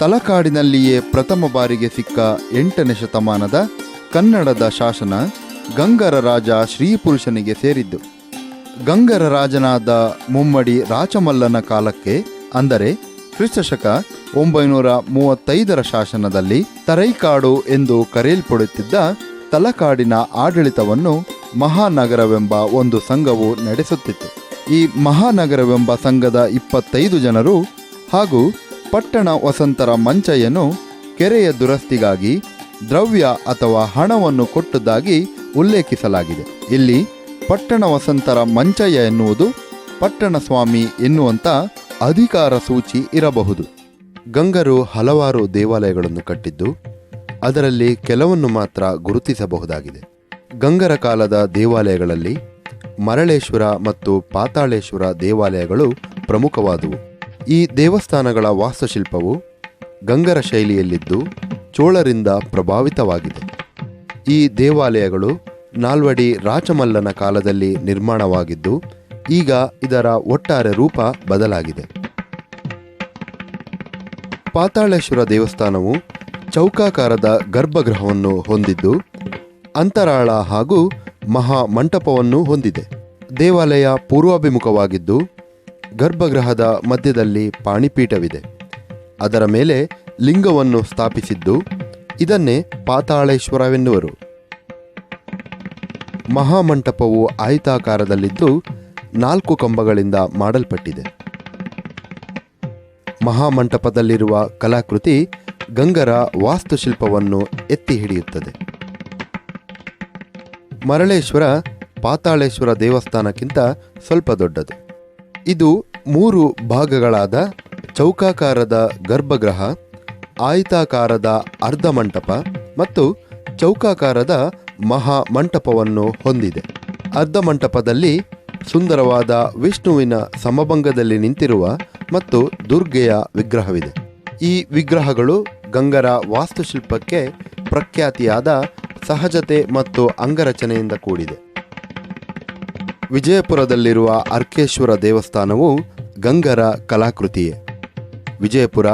ತಲಕಾಡಿನಲ್ಲಿಯೇ ಪ್ರಥಮ ಬಾರಿಗೆ ಸಿಕ್ಕ 8ನೇ ಶತಮಾನದ ಕನ್ನಡದ ಶಾಸನ ಗಂಗರ ರಾಜ ಶ್ರೀಪುರುಷನಿಗೆ ಸೇರಿದ್ದು. ಗಂಗರ ರಾಜನಾದ ಮುಮ್ಮಡಿ ರಾಚಮಲ್ಲನ ಕಾಲಕ್ಕೆ, ಅಂದರೆ ಕ್ರಿಸ್ತಶಕ 935 ಶಾಸನದಲ್ಲಿ ತರೈಕಾಡು ಎಂದು ಕರೆಯಲ್ಪಡುತ್ತಿದ್ದ ತಲಕಾಡಿನ ಆಡಳಿತವನ್ನು ಮಹಾನಗರವೆಂಬ ಒಂದು ಸಂಘವು ನಡೆಸುತ್ತಿತ್ತು. ಈ ಮಹಾನಗರವೆಂಬ ಸಂಘದ 25 ಜನರು ಹಾಗೂ ಪಟ್ಟಣ ವಸಂತರ ಮಂಚಯ್ಯನು ಕೆರೆಯ ದುರಸ್ತಿಗಾಗಿ ದ್ರವ್ಯ ಅಥವಾ ಹಣವನ್ನು ಕೊಟ್ಟದ್ದಾಗಿ ಉಲ್ಲೇಖಿಸಲಾಗಿದೆ. ಇಲ್ಲಿ ಪಟ್ಟಣ ವಸಂತರ ಮಂಚಯ್ಯ ಎನ್ನುವುದು ಪಟ್ಟಣ ಸ್ವಾಮಿ ಎನ್ನುವಂಥ ಅಧಿಕಾರ ಸೂಚಿ ಇರಬಹುದು. ಗಂಗರು ಹಲವಾರು ದೇವಾಲಯಗಳನ್ನು ಕಟ್ಟಿದ್ದು ಅದರಲ್ಲಿ ಕೆಲವನ್ನು ಮಾತ್ರ ಗುರುತಿಸಬಹುದಾಗಿದೆ. ಗಂಗರ ಕಾಲದ ದೇವಾಲಯಗಳಲ್ಲಿ ಮರಳೇಶ್ವರ ಮತ್ತು ಪಾತಾಳೇಶ್ವರ ದೇವಾಲಯಗಳು ಪ್ರಮುಖವಾದುವು. ಈ ದೇವಸ್ಥಾನಗಳ ವಾಸ್ತುಶಿಲ್ಪವು ಗಂಗರ ಶೈಲಿಯಲ್ಲಿದ್ದು ಚೋಳರಿಂದ ಪ್ರಭಾವಿತವಾಗಿದೆ. ಈ ದೇವಾಲಯಗಳು ನಾಲ್ವಡಿ ರಾಚಮಲ್ಲನ ಕಾಲದಲ್ಲಿ ನಿರ್ಮಾಣವಾಗಿದ್ದು ಈಗ ಇದರ ಒಟ್ಟಾರೆ ರೂಪ ಬದಲಾಗಿದೆ. ಪಾತಾಳೇಶ್ವರ ದೇವಸ್ಥಾನವು ಚೌಕಾಕಾರದ ಗರ್ಭಗೃಹವನ್ನು ಹೊಂದಿದ್ದು ಅಂತರಾಳ ಹಾಗೂ ಮಹಾ ಮಂಟಪವನ್ನು ಹೊಂದಿದೆ. ದೇವಾಲಯ ಪೂರ್ವಾಭಿಮುಖವಾಗಿದ್ದು ಗರ್ಭಗೃಹದ ಮಧ್ಯದಲ್ಲಿ ಪಾಣಿಪೀಠವಿದೆ. ಅದರ ಮೇಲೆ ಲಿಂಗವನ್ನು ಸ್ಥಾಪಿಸಿದ್ದು ಇದನ್ನೇ ಪಾತಾಳೇಶ್ವರವೆನ್ನುವರು. ಮಹಾಮಂಟಪವು ಆಯತಾಕಾರದಲ್ಲಿದ್ದು 4 ಕಂಬಗಳಿಂದ ಮಾಡಲ್ಪಟ್ಟಿದೆ. ಮಹಾಮಂಟಪದಲ್ಲಿರುವ ಕಲಾಕೃತಿ ಗಂಗರ ವಾಸ್ತುಶಿಲ್ಪವನ್ನು ಎತ್ತಿ ಹಿಡಿಯುತ್ತದೆ. ಮರಳೇಶ್ವರ ಪಾತಾಳೇಶ್ವರ ದೇವಸ್ಥಾನಕ್ಕಿಂತ ಸ್ವಲ್ಪ ದೊಡ್ಡದು. ಇದು 3 ಭಾಗಗಳಾದ ಚೌಕಾಕಾರದ ಗರ್ಭಗೃಹ, ಆಯತಾಕಾರದ ಅರ್ಧಮಂಟಪ ಮತ್ತು ಚೌಕಾಕಾರದ ಮಹಾಮಂಟಪವನ್ನು ಹೊಂದಿದೆ. ಅರ್ಧಮಂಟಪದಲ್ಲಿ ಸುಂದರವಾದ ವಿಷ್ಣುವಿನ ಸಮಭಂಗದಲ್ಲಿ ನಿಂತಿರುವ ಮತ್ತು ದುರ್ಗೆಯ ವಿಗ್ರಹವಿದೆ. ಈ ವಿಗ್ರಹಗಳು ಗಂಗರ ವಾಸ್ತುಶಿಲ್ಪಕ್ಕೆ ಪ್ರಖ್ಯಾತಿಯಾದ ಸಹಜತೆ ಮತ್ತು ಅಂಗರಚನೆಯಿಂದ ಕೂಡಿದೆ. ವಿಜಯಪುರದಲ್ಲಿರುವ ಅರ್ಕೇಶ್ವರ ದೇವಸ್ಥಾನವು ಗಂಗರ ಕಲಾಕೃತಿಯೇ. ವಿಜಯಪುರ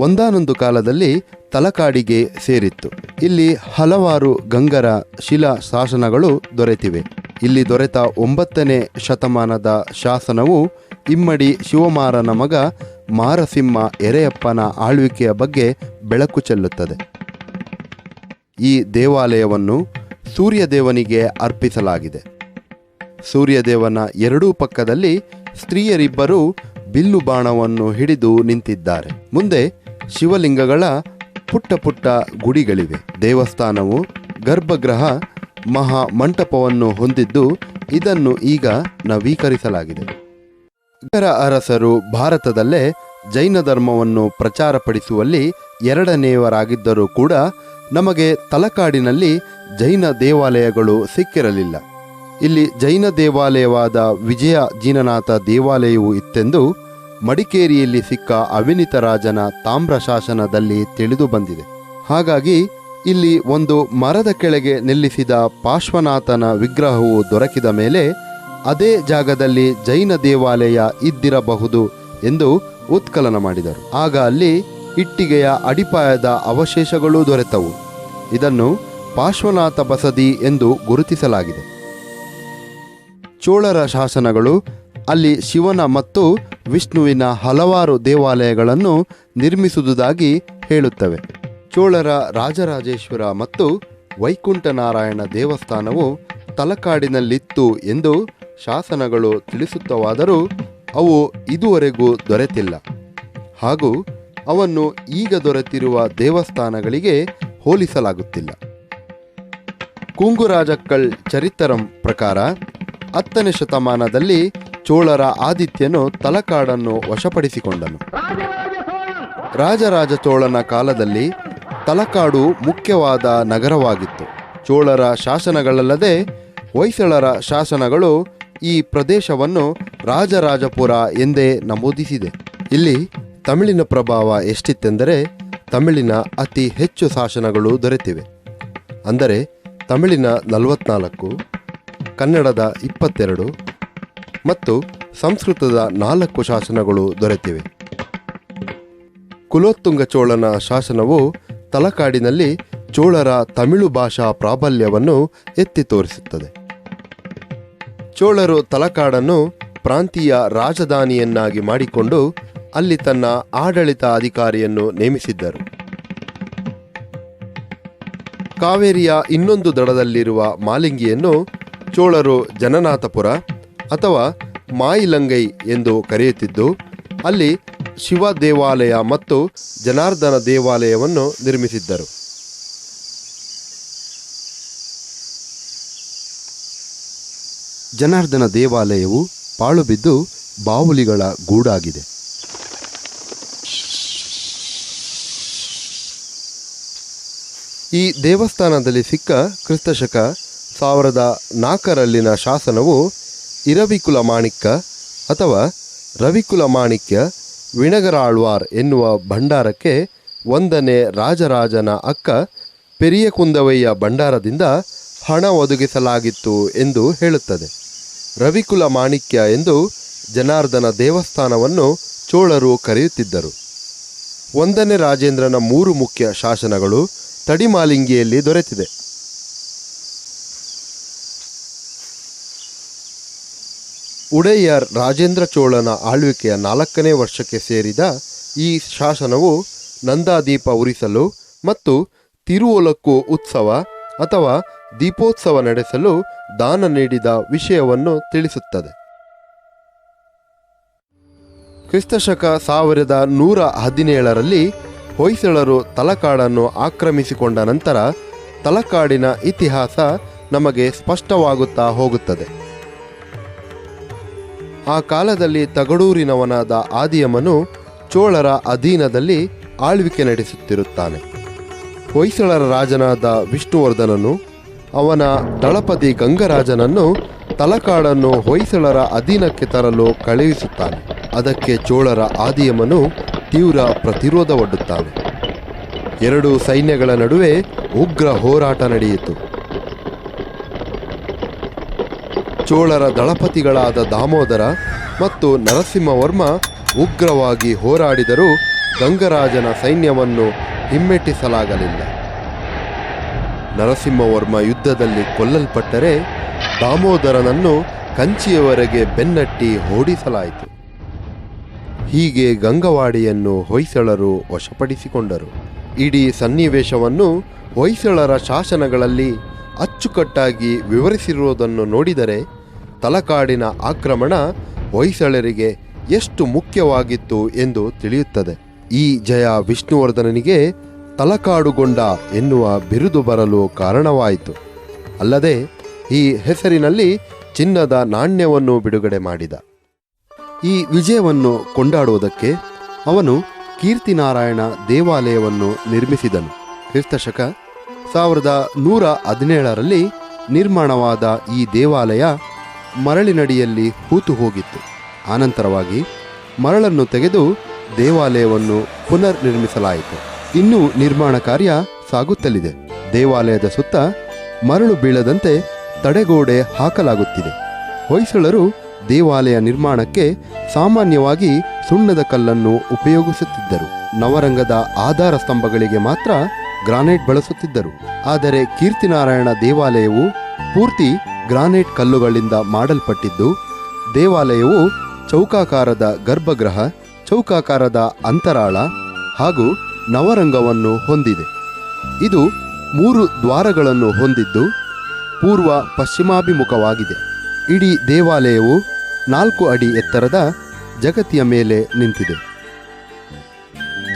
ಒಂದಾನೊಂದು ಕಾಲದಲ್ಲಿ ತಲಕಾಡಿಗೆ ಸೇರಿತ್ತು. ಇಲ್ಲಿ ಹಲವಾರು ಗಂಗರ ಶಿಲಾ ಶಾಸನಗಳು ದೊರೆತಿವೆ. ಇಲ್ಲಿ ದೊರೆತ 9ನೇ ಶತಮಾನದ ಶಾಸನವು ಇಮ್ಮಡಿ ಶಿವಮಾರನ ಮಗ ಮಾರಸಿಂಹ ಎರೆಯಪ್ಪನ ಆಳ್ವಿಕೆಯ ಬಗ್ಗೆ ಬೆಳಕು ಚೆಲ್ಲುತ್ತದೆ. ಈ ದೇವಾಲಯವನ್ನು ಸೂರ್ಯದೇವನಿಗೆ ಅರ್ಪಿಸಲಾಗಿದೆ. ಸೂರ್ಯದೇವನ ಎರಡೂ ಪಕ್ಕದಲ್ಲಿ ಸ್ತ್ರೀಯರಿಬ್ಬರು ಬಿಲ್ಲು ಬಾಣವನ್ನು ಹಿಡಿದು ನಿಂತಿದ್ದಾರೆ. ಮುಂದೆ ಶಿವಲಿಂಗಗಳ ಪುಟ್ಟ ಪುಟ್ಟ ಗುಡಿಗಳಿವೆ. ದೇವಸ್ಥಾನವು ಗರ್ಭಗೃಹ ಮಹಾ ಮಂಟಪವನ್ನು ಹೊಂದಿದ್ದು ಇದನ್ನು ಈಗ ನವೀಕರಿಸಲಾಗಿದೆ. ಗಂಗರ ಅರಸರು ಭಾರತದಲ್ಲೇ ಜೈನ ಧರ್ಮವನ್ನು ಪ್ರಚಾರಪಡಿಸುವಲ್ಲಿ 2ನೇಯವರಾಗಿದ್ದರೂ ಕೂಡ ನಮಗೆ ತಲಕಾಡಿನಲ್ಲಿ ಜೈನ ದೇವಾಲಯಗಳು ಸಿಕ್ಕಿರಲಿಲ್ಲ. ಇಲ್ಲಿ ಜೈನ ದೇವಾಲಯವಾದ ವಿಜಯ ಜಿನನಾಥ ದೇವಾಲಯವು ಇತ್ತೆಂದು ಮಡಿಕೇರಿಯಲ್ಲಿ ಸಿಕ್ಕ ಅವಿನಿತ ರಾಜನ ತಾಮ್ರ ಶಾಸನದಲ್ಲಿ ತಿಳಿದು ಬಂದಿದೆ. ಹಾಗಾಗಿ ಇಲ್ಲಿ ಒಂದು ಮರದ ಕೆಳಗೆ ನಿಲ್ಲಿಸಿದ ಪಾರ್ಶ್ವನಾಥನ ವಿಗ್ರಹವು ದೊರಕಿದ ಮೇಲೆ ಅದೇ ಜಾಗದಲ್ಲಿ ಜೈನ ದೇವಾಲಯ ಇದ್ದಿರಬಹುದು ಎಂದು ಉತ್ಖನನ ಮಾಡಿದರು. ಆಗ ಅಲ್ಲಿ ಇಟ್ಟಿಗೆಯ ಅಡಿಪಾಯದ ಅವಶೇಷಗಳೂ ದೊರೆತವು. ಇದನ್ನು ಪಾರ್ಶ್ವನಾಥ ಬಸದಿ ಎಂದು ಗುರುತಿಸಲಾಗಿದೆ. ಚೋಳರ ಶಾಸನಗಳು ಅಲ್ಲಿ ಶಿವನ ಮತ್ತು ವಿಷ್ಣುವಿನ ಹಲವಾರು ದೇವಾಲಯಗಳನ್ನು ನಿರ್ಮಿಸುವುದಾಗಿ ಹೇಳುತ್ತವೆ. ಚೋಳರ ರಾಜರಾಜೇಶ್ವರ ಮತ್ತು ವೈಕುಂಠನಾರಾಯಣ ದೇವಸ್ಥಾನವು ತಲಕಾಡಿನಲ್ಲಿತ್ತು ಎಂದು ಶಾಸನಗಳು ತಿಳಿಸುತ್ತವಾದರೂ ಅವು ಇದುವರೆಗೂ ದೊರೆತಿಲ್ಲ ಹಾಗೂ ಅವನ್ನು ಈಗ ದೊರೆತಿರುವ ದೇವಸ್ಥಾನಗಳಿಗೆ ಹೋಲಿಸಲಾಗುತ್ತಿಲ್ಲ. ಕೂಂಗುರಾಜಕ್ಕಳ್ ಚರಿತರಂ ಪ್ರಕಾರ 10ನೇ ಶತಮಾನದಲ್ಲಿ ಚೋಳರ ಆದಿತ್ಯನು ತಲಕಾಡನ್ನು ವಶಪಡಿಸಿಕೊಂಡನು. ರಾಜರಾಜ ಚೋಳನ ಕಾಲದಲ್ಲಿ ತಲಕಾಡು ಮುಖ್ಯವಾದ ನಗರವಾಗಿತ್ತು. ಚೋಳರ ಶಾಸನಗಳಲ್ಲದೆ ಹೊಯ್ಸಳರ ಶಾಸನಗಳು ಈ ಪ್ರದೇಶವನ್ನು ರಾಜರಾಜಪುರ ಎಂದೇ ನಮೂದಿಸಿದೆ. ಇಲ್ಲಿ ತಮಿಳಿನ ಪ್ರಭಾವ ಎಷ್ಟಿತ್ತೆಂದರೆ ತಮಿಳಿನ ಅತಿ ಹೆಚ್ಚು ಶಾಸನಗಳು ದೊರೆತಿವೆ. ಅಂದರೆ ತಮಿಳಿನ 44, ಕನ್ನಡದ 22 ಮತ್ತು ಸಂಸ್ಕೃತದ 4 ಶಾಸನಗಳು ದೊರೆತಿವೆ. ಕುಲೋತ್ತುಂಗ ಚೋಳನ ಶಾಸನವು ತಲಕಾಡಿನಲ್ಲಿ ಚೋಳರ ತಮಿಳು ಭಾಷಾ ಪ್ರಾಬಲ್ಯವನ್ನು ಎತ್ತಿ ತೋರಿಸುತ್ತದೆ. ಚೋಳರು ತಲಕಾಡನ್ನು ಪ್ರಾಂತೀಯ ರಾಜಧಾನಿಯನ್ನಾಗಿ ಮಾಡಿಕೊಂಡು ಅಲ್ಲಿ ತನ್ನ ಆಡಳಿತ ಅಧಿಕಾರಿಯನ್ನು ನೇಮಿಸಿದ್ದರು. ಕಾವೇರಿಯ ಇನ್ನೊಂದು ದಡದಲ್ಲಿರುವ ಮಾಲಿಂಗಿಯನ್ನು ಚೋಳರು ಜನನಾಥಪುರ ಅಥವಾ ಮಾಯಿಲಂಗೈ ಎಂದು ಕರೆಯುತ್ತಿದ್ದು, ಅಲ್ಲಿ ಶಿವ ದೇವಾಲಯ ಮತ್ತು ಜನಾರ್ದನ ದೇವಾಲಯವನ್ನು ನಿರ್ಮಿಸಿದ್ದರು. ಜನಾರ್ದನ ದೇವಾಲಯವು ಪಾಳು ಬಿದ್ದು ಬಾವುಲಿಗಳ ಗೂಡಾಗಿದೆ. ಈ ದೇವಸ್ಥಾನದಲ್ಲಿ ಸಿಕ್ಕ ಕ್ರಿಸ್ತಶಕ 1004 ಶಾಸನವು ಇರವಿಕುಲ ಮಾಣಿಕ್ಯ ಅಥವಾ ರವಿಕುಲ ಮಾಣಿಕ್ಯ ವಿಣಗರಾಳ್ವಾರ್ ಎನ್ನುವ ಭಂಡಾರಕ್ಕೆ 1ನೇ ರಾಜರಾಜನ ಅಕ್ಕ ಪೆರಿಯ ಕುಂದವಯ್ಯ ಭಂಡಾರದಿಂದ ಹಣ ಒದಗಿಸಲಾಗಿತ್ತು ಎಂದು ಹೇಳುತ್ತದೆ. ರವಿಕುಲ ಮಾಣಿಕ್ಯ ಎಂದು ಜನಾರ್ದನ ದೇವಸ್ಥಾನವನ್ನು ಚೋಳರು ಕರೆಯುತ್ತಿದ್ದರು. 1ನೇ ರಾಜೇಂದ್ರನ 3 ಮುಖ್ಯ ಶಾಸನಗಳು ತಡಿಮಾಲಿಂಗಿಯಲ್ಲಿ ದೊರೆತಿದೆ. ಉಡೆಯರ್ ರಾಜೇಂದ್ರ ಚೋಳನ ಆಳ್ವಿಕೆಯ 4ನೇ ವರ್ಷಕ್ಕೆ ಸೇರಿದ ಈ ಶಾಸನವು ನಂದಾದೀಪ ಉರಿಸಲು ಮತ್ತು ತಿರುವೊಲಕ್ಕು ಉತ್ಸವ ಅಥವಾ ದೀಪೋತ್ಸವ ನಡೆಸಲು ದಾನ ನೀಡಿದ ವಿಷಯವನ್ನು ತಿಳಿಸುತ್ತದೆ. ಕ್ರಿಸ್ತಶಕ 1117ರಲ್ಲಿ ಹೊಯ್ಸಳರು ತಲಕಾಡನ್ನು ಆಕ್ರಮಿಸಿಕೊಂಡ ನಂತರ ತಲಕಾಡಿನ ಇತಿಹಾಸ ನಮಗೆ ಸ್ಪಷ್ಟವಾಗುತ್ತಾ ಹೋಗುತ್ತದೆ. ಆ ಕಾಲದಲ್ಲಿ ತಗಡೂರಿನವನಾದ ಆದಿಯಮನು ಚೋಳರ ಅಧೀನದಲ್ಲಿ ಆಳ್ವಿಕೆ ನಡೆಸುತ್ತಿರುತ್ತಾನೆ. ಹೊಯ್ಸಳರ ರಾಜನಾದ ವಿಷ್ಣುವರ್ಧನನು ಅವನ ದಳಪತಿ ಗಂಗರಾಜನನ್ನು ತಲಕಾಡನ್ನು ಹೊಯ್ಸಳರ ಅಧೀನಕ್ಕೆ ತರಲು ಕಳುಹಿಸುತ್ತಾನೆ. ಅದಕ್ಕೆ ಚೋಳರ ಆದಿಯಮನು ತೀವ್ರ ಪ್ರತಿರೋಧವೊಡ್ಡುತ್ತಾನೆ. 2 ಸೈನ್ಯಗಳ ನಡುವೆ ಉಗ್ರ ಹೋರಾಟ ನಡೆಯಿತು. ಚೋಳರ ದಳಪತಿಗಳಾದ ದಾಮೋದರ ಮತ್ತು ನರಸಿಂಹವರ್ಮ ಉಗ್ರವಾಗಿ ಹೋರಾಡಿದರೂ ಗಂಗರಾಜನ ಸೈನ್ಯವನ್ನು ಹಿಮ್ಮೆಟ್ಟಿಸಲಾಗಲಿಲ್ಲ. ನರಸಿಂಹವರ್ಮ ಯುದ್ಧದಲ್ಲಿ ಕೊಲ್ಲಲ್ಪಟ್ಟರೆ ದಾಮೋದರನನ್ನು ಕಂಚಿಯವರೆಗೆ ಬೆನ್ನಟ್ಟಿ ಓಡಿಸಲಾಯಿತು. ಹೀಗೆ ಗಂಗವಾಡಿಯನ್ನು ಹೊಯ್ಸಳರು ವಶಪಡಿಸಿಕೊಂಡರು. ಇಡೀ ಸನ್ನಿವೇಶವನ್ನು ಹೊಯ್ಸಳರ ಶಾಸನಗಳಲ್ಲಿ ಅಚ್ಚುಕಟ್ಟಾಗಿ ವಿವರಿಸಿರುವುದನ್ನು ನೋಡಿದರೆ ತಲಕಾಡಿನ ಆಕ್ರಮಣ ಹೊಯ್ಸಳರಿಗೆ ಎಷ್ಟು ಮುಖ್ಯವಾಗಿತ್ತು ಎಂದು ತಿಳಿಯುತ್ತದೆ. ಈ ಜಯ ವಿಷ್ಣುವರ್ಧನನಿಗೆ ತಲಕಾಡುಗೊಂಡ ಎನ್ನುವ ಬಿರುದು ಬರಲು ಕಾರಣವಾಯಿತು. ಅಲ್ಲದೆ ಈ ಹೆಸರಿನಲ್ಲಿ ಚಿನ್ನದ ನಾಣ್ಯವನ್ನು ಬಿಡುಗಡೆ ಮಾಡಿದ. ಈ ವಿಜಯವನ್ನು ಕೊಂಡಾಡುವುದಕ್ಕೆ ಅವನು ಕೀರ್ತಿನಾರಾಯಣ ದೇವಾಲಯವನ್ನು ನಿರ್ಮಿಸಿದನು. ಕ್ರಿಸ್ತಶಕ 1117ರಲ್ಲಿ ನಿರ್ಮಾಣವಾದ ಈ ದೇವಾಲಯ ಮರಳಿನಡಿಯಲ್ಲಿ ಹೂತು ಹೋಗಿತ್ತು. ಆನಂತರವಾಗಿ ಮರಳನ್ನು ತೆಗೆದು ದೇವಾಲಯವನ್ನು ಪುನರ್ ನಿರ್ಮಿಸಲಾಯಿತು. ಇನ್ನೂ ನಿರ್ಮಾಣ ಕಾರ್ಯ ಸಾಗುತ್ತಲಿದೆ. ದೇವಾಲಯದ ಸುತ್ತ ಮರಳು ಬೀಳದಂತೆ ತಡೆಗೋಡೆ ಹಾಕಲಾಗುತ್ತಿದೆ. ಹೊಯ್ಸಳರು ದೇವಾಲಯ ನಿರ್ಮಾಣಕ್ಕೆ ಸಾಮಾನ್ಯವಾಗಿ ಸುಣ್ಣದ ಕಲ್ಲನ್ನು ಉಪಯೋಗಿಸುತ್ತಿದ್ದರು. ನವರಂಗದ ಆಧಾರ ಸ್ತಂಭಗಳಿಗೆ ಮಾತ್ರ ಗ್ರಾನೈಟ್ ಬಳಸುತ್ತಿದ್ದರು. ಆದರೆ ಕೀರ್ತಿನಾರಾಯಣ ದೇವಾಲಯವು ಪೂರ್ತಿ ಗ್ರಾನೈಟ್ ಕಲ್ಲುಗಳಿಂದ ಮಾಡಲ್ಪಟ್ಟಿದ್ದು, ದೇವಾಲಯವು ಚೌಕಾಕಾರದ ಗರ್ಭಗೃಹ, ಚೌಕಾಕಾರದ ಅಂತರಾಳ ಹಾಗೂ ನವರಂಗವನ್ನು ಹೊಂದಿದೆ. ಇದು 3 ದ್ವಾರಗಳನ್ನು ಹೊಂದಿದ್ದು ಪೂರ್ವ ಪಶ್ಚಿಮಾಭಿಮುಖವಾಗಿದೆ. ಇಡೀ ದೇವಾಲಯವು 4 ಅಡಿ ಎತ್ತರದ ಜಗತಿಯ ಮೇಲೆ ನಿಂತಿದೆ.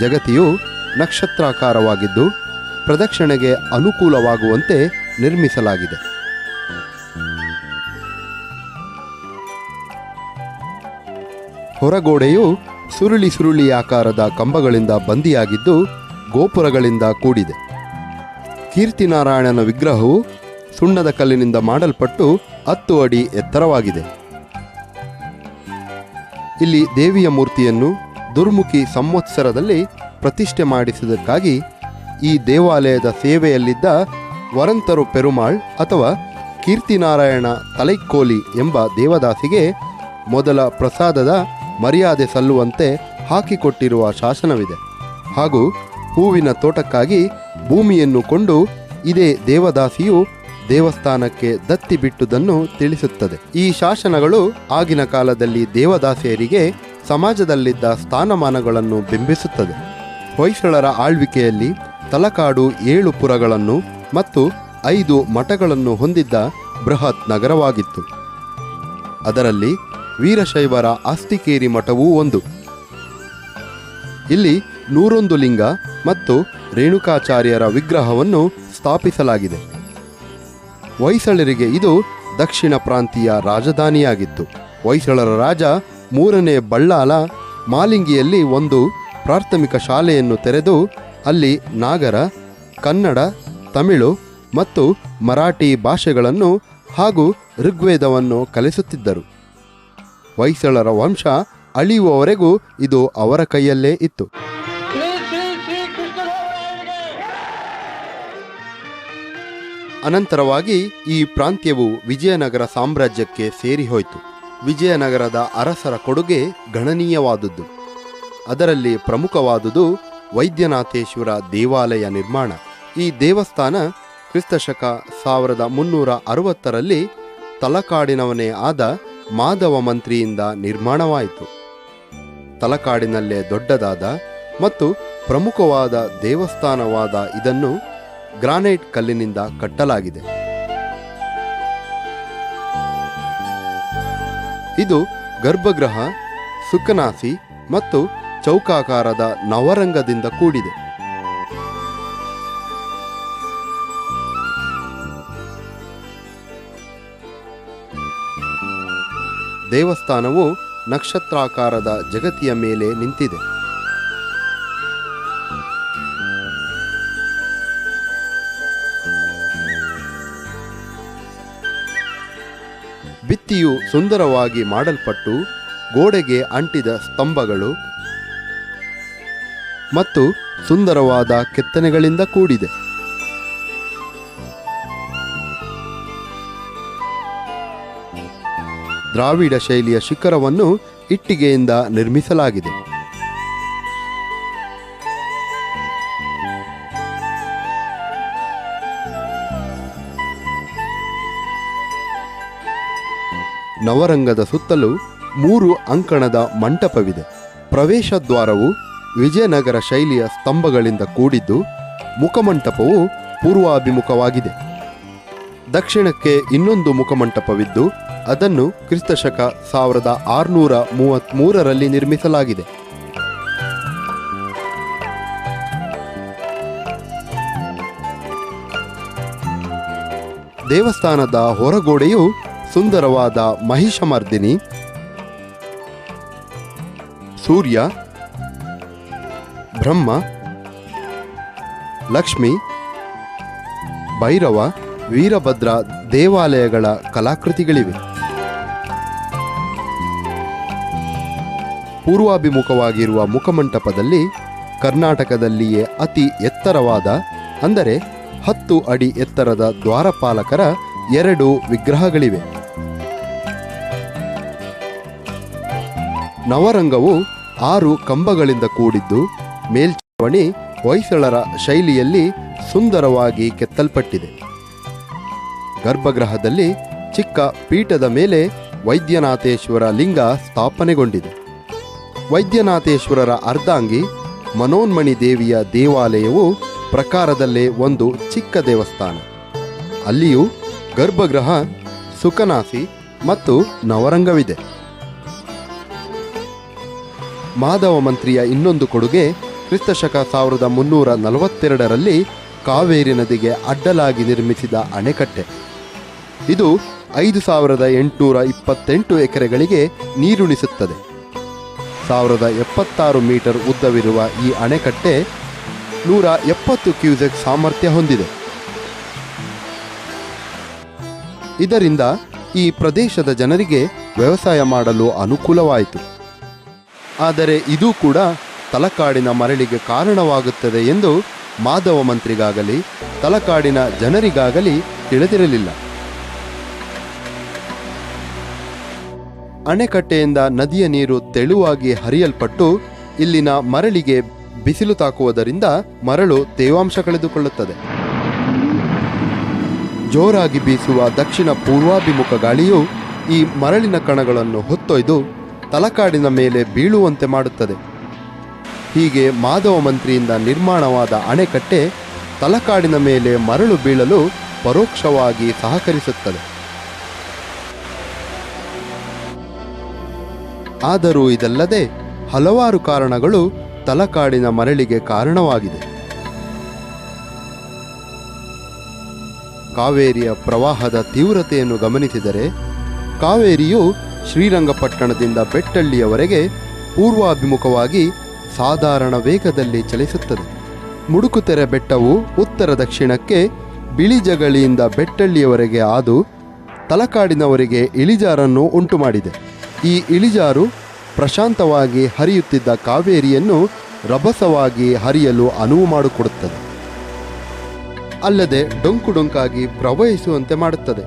ಜಗತಿಯು ನಕ್ಷತ್ರಾಕಾರವಾಗಿದ್ದು ಪ್ರದಕ್ಷಿಣೆಗೆ ಅನುಕೂಲವಾಗುವಂತೆ ನಿರ್ಮಿಸಲಾಗಿದೆ. ಹೊರಗೋಡೆಯು ಸುರುಳಿ ಆಕಾರದ ಕಂಬಗಳಿಂದ ಬಂದಿಯಾಗಿದ್ದು ಗೋಪುರಗಳಿಂದ ಕೂಡಿದೆ. ಕೀರ್ತಿನಾರಾಯಣನ ವಿಗ್ರಹವು ಸುಣ್ಣದ ಕಲ್ಲಿನಿಂದ ಮಾಡಲ್ಪಟ್ಟು 10 ಅಡಿ ಎತ್ತರವಾಗಿದೆ. ಇಲ್ಲಿ ದೇವಿಯ ಮೂರ್ತಿಯನ್ನು ದುರ್ಮುಖಿ ಸಂವತ್ಸರದಲ್ಲಿ ಪ್ರತಿಷ್ಠೆ ಮಾಡಿಸುವುದಕ್ಕಾಗಿ ಈ ದೇವಾಲಯದ ಸೇವೆಯಲ್ಲಿದ್ದ ವರಂತರು ಪೆರುಮಾಳ್ ಅಥವಾ ಕೀರ್ತಿನಾರಾಯಣ ತಲೈಕೋಲಿ ಎಂಬ ದೇವದಾಸಿಗೆ ಮೊದಲ ಪ್ರಸಾದದ ಮರ್ಯಾದೆ ಸಲ್ಲುವಂತೆ ಹಾಕಿಕೊಟ್ಟಿರುವ ಶಾಸನವಿದೆ. ಹಾಗೂ ಹೂವಿನ ತೋಟಕ್ಕಾಗಿ ಭೂಮಿಯನ್ನು ಕೊಂಡು ಇದೇ ದೇವದಾಸಿಯು ದೇವಸ್ಥಾನಕ್ಕೆ ದತ್ತಿ ಬಿಟ್ಟುದನ್ನು ತಿಳಿಸುತ್ತದೆ. ಈ ಶಾಸನಗಳು ಆಗಿನ ಕಾಲದಲ್ಲಿ ದೇವದಾಸಿಯರಿಗೆ ಸಮಾಜದಲ್ಲಿದ್ದ ಸ್ಥಾನಮಾನಗಳನ್ನು ಬಿಂಬಿಸುತ್ತದೆ. ಹೊಯ್ಸಳರ ಆಳ್ವಿಕೆಯಲ್ಲಿ ತಲಕಾಡು 7 ಪುರಗಳನ್ನು ಮತ್ತು 5 ಮಠಗಳನ್ನು ಹೊಂದಿದ್ದ ಬೃಹತ್ ನಗರವಾಗಿತ್ತು. ಅದರಲ್ಲಿ ವೀರಶೈವರ ಆಸ್ತಿಕೇರಿ ಮಠವೂ ಒಂದು. ಇಲ್ಲಿ 101 ಲಿಂಗ ಮತ್ತು ರೇಣುಕಾಚಾರ್ಯರ ವಿಗ್ರಹವನ್ನು ಸ್ಥಾಪಿಸಲಾಗಿದೆ. ಹೊಯ್ಸಳರಿಗೆ ಇದು ದಕ್ಷಿಣ ಪ್ರಾಂತೀಯ ರಾಜಧಾನಿಯಾಗಿತ್ತು. ಹೊಯ್ಸಳರ ರಾಜ 3ನೇ ಬಳ್ಳಾಲ ಮಾಲಿಂಗಿಯಲ್ಲಿ ಒಂದು ಪ್ರಾಥಮಿಕ ಶಾಲೆಯನ್ನು ತೆರೆದು ಅಲ್ಲಿ ನಾಗರ, ಕನ್ನಡ, ತಮಿಳು ಮತ್ತು ಮರಾಠಿ ಭಾಷೆಗಳನ್ನು ಹಾಗೂ ಋಗ್ವೇದವನ್ನು ಕಲಿಸುತ್ತಿದ್ದರು. ಹೊಯ್ಸಳರ ವಂಶ ಅಳಿಯುವವರೆಗೂ ಇದು ಅವರ ಕೈಯಲ್ಲೇ ಇತ್ತು. ಅನಂತರವಾಗಿ ಈ ಪ್ರಾಂತ್ಯವು ವಿಜಯನಗರ ಸಾಮ್ರಾಜ್ಯಕ್ಕೆ ಸೇರಿಹೋಯಿತು. ವಿಜಯನಗರದ ಅರಸರ ಕೊಡುಗೆ ಗಣನೀಯವಾದುದು. ಅದರಲ್ಲಿ ಪ್ರಮುಖವಾದುದು ವೈದ್ಯನಾಥೇಶ್ವರ ದೇವಾಲಯ ನಿರ್ಮಾಣ. ಈ ದೇವಸ್ಥಾನ ಕ್ರಿಸ್ತಶಕ 1360ರಲ್ಲಿ ತಲಕಾಡಿನವನೇ ಆದ ಮಾಧವ ಮಂತ್ರಿಯಿಂದ ನಿರ್ಮಾಣವಾಯಿತು. ತಲಕಾಡಿನಲ್ಲೇ ದೊಡ್ಡದಾದ ಮತ್ತು ಪ್ರಮುಖವಾದ ದೇವಸ್ಥಾನವಾದ ಇದನ್ನು ಗ್ರಾನೈಟ್ ಕಲ್ಲಿನಿಂದ ಕಟ್ಟಲಾಗಿದೆ. ಇದು ಗರ್ಭಗೃಹ, ಸುಖನಾಸಿ ಮತ್ತು ಚೌಕಾಕಾರದ ನವರಂಗದಿಂದ ಕೂಡಿದೆ. ದೇವಸ್ಥಾನವು ನಕ್ಷತ್ರಾಕಾರದ ಜಗತಿಯ ಮೇಲೆ ನಿಂತಿದೆ. ಭಿತ್ತಿಯು ಸುಂದರವಾಗಿ ಮಾಡಲ್ಪಟ್ಟು ಗೋಡೆಗೆ ಅಂಟಿದ ಸ್ತಂಭಗಳು ಮತ್ತು ಸುಂದರವಾದ ಕೆತ್ತನೆಗಳಿಂದ ಕೂಡಿದೆ. ದ್ರಾವಿಡ ಶೈಲಿಯ ಶಿಖರವನ್ನು ಇಟ್ಟಿಗೆಯಿಂದ ನಿರ್ಮಿಸಲಾಗಿದೆ. ನವರಂಗದ ಸುತ್ತಲೂ 3 ಅಂಕಣದ ಮಂಟಪವಿದೆ. ಪ್ರವೇಶ ದ್ವಾರವು ವಿಜಯನಗರ ಶೈಲಿಯ ಸ್ತಂಭಗಳಿಂದ ಕೂಡಿದ್ದು, ಮುಖಮಂಟಪವು ಪೂರ್ವಾಭಿಮುಖವಾಗಿದೆ. ದಕ್ಷಿಣಕ್ಕೆ ಇನ್ನೊಂದು ಮುಖಮಂಟಪವಿದ್ದು ಅದನ್ನು ಕ್ರಿಸ್ತಶಕ 1633ರಲ್ಲಿ ನಿರ್ಮಿಸಲಾಗಿದೆ. ದೇವಸ್ಥಾನದ ಹೊರಗೋಡೆಯು ಸುಂದರವಾದ ಮಹಿಷಮರ್ದಿನಿ, ಸೂರ್ಯ, ಬ್ರಹ್ಮ, ಲಕ್ಷ್ಮಿ, ಭೈರವ, ವೀರಭದ್ರ ದೇವಾಲಯಗಳ ಕಲಾಕೃತಿಗಳಿವೆ. ಪೂರ್ವಾಭಿಮುಖವಾಗಿರುವ ಮುಖಮಂಟಪದಲ್ಲಿ ಕರ್ನಾಟಕದಲ್ಲಿಯೇ ಅತಿ ಎತ್ತರವಾದ, ಅಂದರೆ 10 ಅಡಿ ಎತ್ತರದ ದ್ವಾರಪಾಲಕರ 2 ವಿಗ್ರಹಗಳಿವೆ. ನವರಂಗವು 6 ಕಂಬಗಳಿಂದ ಕೂಡಿದ್ದು, ಮೇಲ್ಛಾವಣಿ ಹೊಯ್ಸಳರ ಶೈಲಿಯಲ್ಲಿ ಸುಂದರವಾಗಿ ಕೆತ್ತಲ್ಪಟ್ಟಿದೆ. ಗರ್ಭಗೃಹದಲ್ಲಿ ಚಿಕ್ಕ ಪೀಠದ ಮೇಲೆ ವೈದ್ಯನಾಥೇಶ್ವರ ಲಿಂಗ ಸ್ಥಾಪನೆಗೊಂಡಿದೆ. ವೈದ್ಯನಾಥೇಶ್ವರರ ಅರ್ಧಾಂಗಿ ಮನೋನ್ಮಣಿ ದೇವಿಯ ದೇವಾಲಯವು ಪ್ರಕಾರದಲ್ಲೇ ಒಂದು ಚಿಕ್ಕ ದೇವಸ್ಥಾನ. ಅಲ್ಲಿಯೂ ಗರ್ಭಗೃಹ, ಸುಖನಾಸಿ ಮತ್ತು ನವರಂಗವಿದೆ. ಮಾಧವ ಮಂತ್ರಿಯ ಇನ್ನೊಂದು ಕೊಡುಗೆ ಕ್ರಿಸ್ತಶಕ 1342ರಲ್ಲಿ ಕಾವೇರಿ ನದಿಗೆ ಅಡ್ಡಲಾಗಿ ನಿರ್ಮಿಸಿದ ಅಣೆಕಟ್ಟೆ. ಇದು 5828 ಎಕರೆಗಳಿಗೆ ನೀರುಣಿಸುತ್ತದೆ. 1076 ಮೀಟರ್ ಉದ್ದವಿರುವ ಈ ಅಣೆಕಟ್ಟೆ 170 ಕ್ಯೂಸೆಕ್ ಸಾಮರ್ಥ್ಯ ಹೊಂದಿದೆ. ಇದರಿಂದ ಈ ಪ್ರದೇಶದ ಜನರಿಗೆ ವ್ಯವಸಾಯ ಮಾಡಲು ಅನುಕೂಲವಾಯಿತು. ಆದರೆ ಇದು ಕೂಡ ತಲಕಾಡಿನ ಮರಳಿಗೆ ಕಾರಣವಾಗುತ್ತದೆ ಎಂದು ಮಾಧವ ಮಂತ್ರಿಗಾಗಲಿ ತಲಕಾಡಿನ ಜನರಿಗಾಗಲಿ ತಿಳಿದಿರಲಿಲ್ಲ. ಅಣೆಕಟ್ಟೆಯಿಂದ ನದಿಯ ನೀರು ತೆಳುವಾಗಿ ಹರಿಯಲ್ಪಟ್ಟು ಇಲ್ಲಿನ ಮರಳಿಗೆ ಬಿಸಿಲು ತಾಕುವುದರಿಂದ ಮರಳು ತೇವಾಂಶ ಕಳೆದುಕೊಳ್ಳುತ್ತದೆ. ಜೋರಾಗಿ ಬೀಸುವ ದಕ್ಷಿಣ ಪೂರ್ವಾಭಿಮುಖ ಗಾಳಿಯು ಈ ಮರಳಿನ ಕಣಗಳನ್ನು ಹೊತ್ತೊಯ್ದು ತಲಕಾಡಿನ ಮೇಲೆ ಬೀಳುವಂತೆ ಮಾಡುತ್ತದೆ. ಹೀಗೆ ಮಾಧವ ಮಂತ್ರಿಯಿಂದ ನಿರ್ಮಾಣವಾದ ಅಣೆಕಟ್ಟೆ ತಲಕಾಡಿನ ಮೇಲೆ ಮರಳು ಬೀಳಲು ಪರೋಕ್ಷವಾಗಿ ಸಹಕರಿಸುತ್ತದೆ. ಆದರೂ ಇದಲ್ಲದೆ ಹಲವಾರು ಕಾರಣಗಳು ತಲಕಾಡಿನ ಮರಳಿಗೆ ಕಾರಣವಾಗಿದೆ. ಕಾವೇರಿಯ ಪ್ರವಾಹದ ತೀವ್ರತೆಯನ್ನು ಗಮನಿಸಿದರೆ ಕಾವೇರಿಯು ಶ್ರೀರಂಗಪಟ್ಟಣದಿಂದ ಬೆಟ್ಟಳ್ಳಿಯವರೆಗೆ ಪೂರ್ವಾಭಿಮುಖವಾಗಿ ಸಾಧಾರಣ ವೇಗದಲ್ಲಿ ಚಲಿಸುತ್ತದೆ. ಮುಡುಕುತೆರೆ ಬೆಟ್ಟವು ಉತ್ತರ ದಕ್ಷಿಣಕ್ಕೆ ಬಿಳಿಜಗಳಿಯಿಂದ ಬೆಟ್ಟಳ್ಳಿಯವರೆಗೆ ಹಾದು ತಲಕಾಡಿನವರೆಗೆ ಇಳಿಜಾರನ್ನು ಉಂಟುಮಾಡಿದೆ. ಈ ಇಳಿಜಾರು ಪ್ರಶಾಂತವಾಗಿ ಹರಿಯುತ್ತಿದ್ದ ಕಾವೇರಿಯನ್ನು ರಭಸವಾಗಿ ಹರಿಯಲು ಅನುವು ಮಾಡಿಕೊಡುತ್ತದೆ. ಅಲ್ಲದೆ ಡೊಂಕಾಗಿ ಪ್ರವಹಿಸುವಂತೆ ಮಾಡುತ್ತದೆ.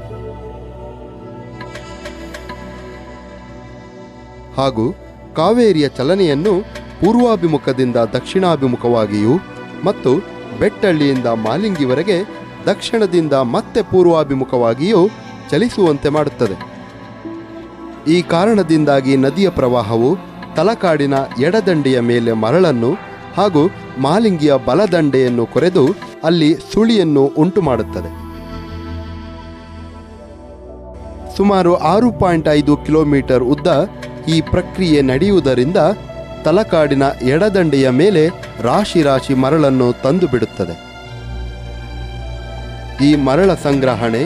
ಹಾಗೂ ಕಾವೇರಿಯ ಚಲನೆಯನ್ನು ಪೂರ್ವಾಭಿಮುಖದಿಂದ ದಕ್ಷಿಣಾಭಿಮುಖವಾಗಿಯೂ ಮತ್ತು ಬೆಟ್ಟಳ್ಳಿಯಿಂದ ಮಾಲಿಂಗಿವರೆಗೆ ದಕ್ಷಿಣದಿಂದ ಮತ್ತೆ ಪೂರ್ವಾಭಿಮುಖವಾಗಿಯೂ ಚಲಿಸುವಂತೆ ಮಾಡುತ್ತದೆ. ಈ ಕಾರಣದಿಂದಾಗಿ ನದಿಯ ಪ್ರವಾಹವು ತಲಕಾಡಿನ ಎಡದಂಡೆಯ ಮೇಲೆ ಮರಳನ್ನು ಹಾಗೂ ಮಾಲಿಂಗಿಯ ಬಲದಂಡೆಯನ್ನು ಕೊರೆದು ಅಲ್ಲಿ ಸುಳಿಯನ್ನು ಉಂಟು ಮಾಡುತ್ತದೆ. ಸುಮಾರು 6.5 ಕಿಲೋಮೀಟರ್ ಉದ್ದ ಈ ಪ್ರಕ್ರಿಯೆ ನಡೆಯುವುದರಿಂದ ತಲಕಾಡಿನ ಎಡದಂಡೆಯ ಮೇಲೆ ರಾಶಿ ರಾಶಿ ಮರಳನ್ನು ತಂದು ಬಿಡುತ್ತದೆ. ಈ ಮರಳ ಸಂಗ್ರಹಣೆ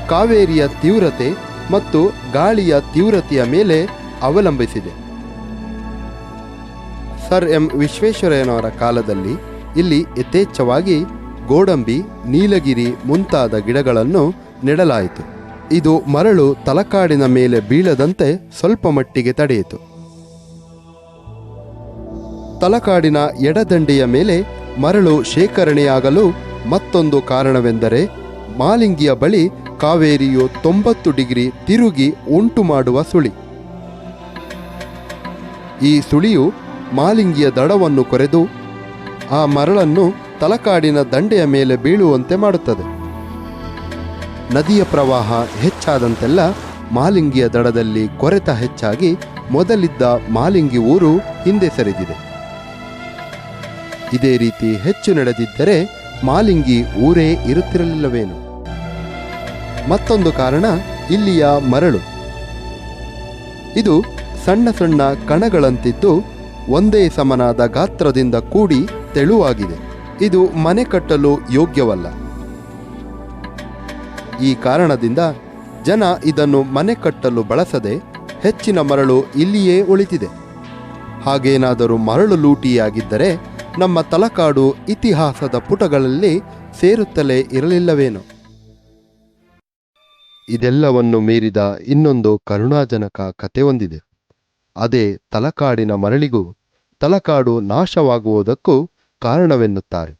ಕಾವೇರಿಯ ತೀವ್ರತೆ ಮತ್ತು ಗಾಳಿಯ ತೀವ್ರತೆಯ ಮೇಲೆ ಅವಲಂಬಿಸಿದೆ. ಸರ್ ಎಂ ವಿಶ್ವೇಶ್ವರಯ್ಯನವರ ಕಾಲದಲ್ಲಿ ಇಲ್ಲಿ ಯಥೇಚ್ಛವಾಗಿ ಗೋಡಂಬಿ, ನೀಲಗಿರಿ ಮುಂತಾದ ಗಿಡಗಳನ್ನು ನೆಡಲಾಯಿತು. ಇದು ಮರಳು ತಲಕಾಡಿನ ಮೇಲೆ ಬೀಳದಂತೆ ಸ್ವಲ್ಪ ಮಟ್ಟಿಗೆ ತಡೆಯಿತು. ತಲಕಾಡಿನ ಎಡದಂಡೆಯ ಮೇಲೆ ಮರಳು ಶೇಖರಣೆಯಾಗಲು ಮತ್ತೊಂದು ಕಾರಣವೆಂದರೆ ಮಾಲಿಂಗಿಯ ಬಳಿ ಕಾವೇರಿಯು 90 ಡಿಗ್ರಿ ತಿರುಗಿ ಉಂಟು ಮಾಡುವ ಸುಳಿ. ಈ ಸುಳಿಯು ಮಾಲಿಂಗಿಯ ದಡವನ್ನು ಕೊರೆದು ಆ ಮರಳನ್ನು ತಲಕಾಡಿನ ದಂಡೆಯ ಮೇಲೆ ಬೀಳುವಂತೆ ಮಾಡುತ್ತದೆ. ನದಿಯ ಪ್ರವಾಹ ಹೆಚ್ಚಾದಂತೆಲ್ಲ ಮಾಲಿಂಗಿಯ ದಡದಲ್ಲಿ ಕೊರೆತ ಹೆಚ್ಚಾಗಿ ಮೊದಲಿದ್ದ ಮಾಲಿಂಗಿ ಊರು ಹಿಂದೆ ಸರಿದಿದೆ. ಇದೇ ರೀತಿ ಹೆಚ್ಚು ನಡೆದಿದ್ದರೆ ಮಾಲಿಂಗಿ ಊರೇ ಇರುತ್ತಿರಲಿಲ್ಲವೇನು? ಮತ್ತೊಂದು ಕಾರಣ ಇಲ್ಲಿಯ ಮರಳು. ಇದು ಸಣ್ಣ ಸಣ್ಣ ಕಣಗಳಂತಿದ್ದು ಒಂದೇ ಸಮನಾದ ಗಾತ್ರದಿಂದ ಕೂಡಿ ತೆಳುವಾಗಿದೆ. ಇದು ಮನೆ ಕಟ್ಟಲು ಯೋಗ್ಯವಲ್ಲ. ಈ ಕಾರಣದಿಂದ ಜನ ಇದನ್ನು ಮನೆ ಕಟ್ಟಲು ಬಳಸದೆ ಹೆಚ್ಚಿನ ಮರಳು ಇಲ್ಲಿಯೇ ಉಳಿದಿದೆ. ಹಾಗೇನಾದರೂ ಮರಳು ಲೂಟಿಯಾಗಿದ್ದರೆ ನಮ್ಮ ತಲಕಾಡು ಇತಿಹಾಸದ ಪುಟಗಳಲ್ಲಿ ಸೇರುತ್ತಲೇ ಇರಲಿಲ್ಲವೇನೋ? ಇದೆಲ್ಲವನ್ನು ಮೀರಿದ ಇನ್ನೊಂದು ಕರುಣಾಜನಕ ಕತೆ ಒಂದಿದೆ. ಅದೇ ತಲಕಾಡಿನ ಮರಳಿಗೂ ತಲಕಾಡು ನಾಶವಾಗುವುದಕ್ಕೂ ಕಾರಣವೆನ್ನುತ್ತಾರೆ.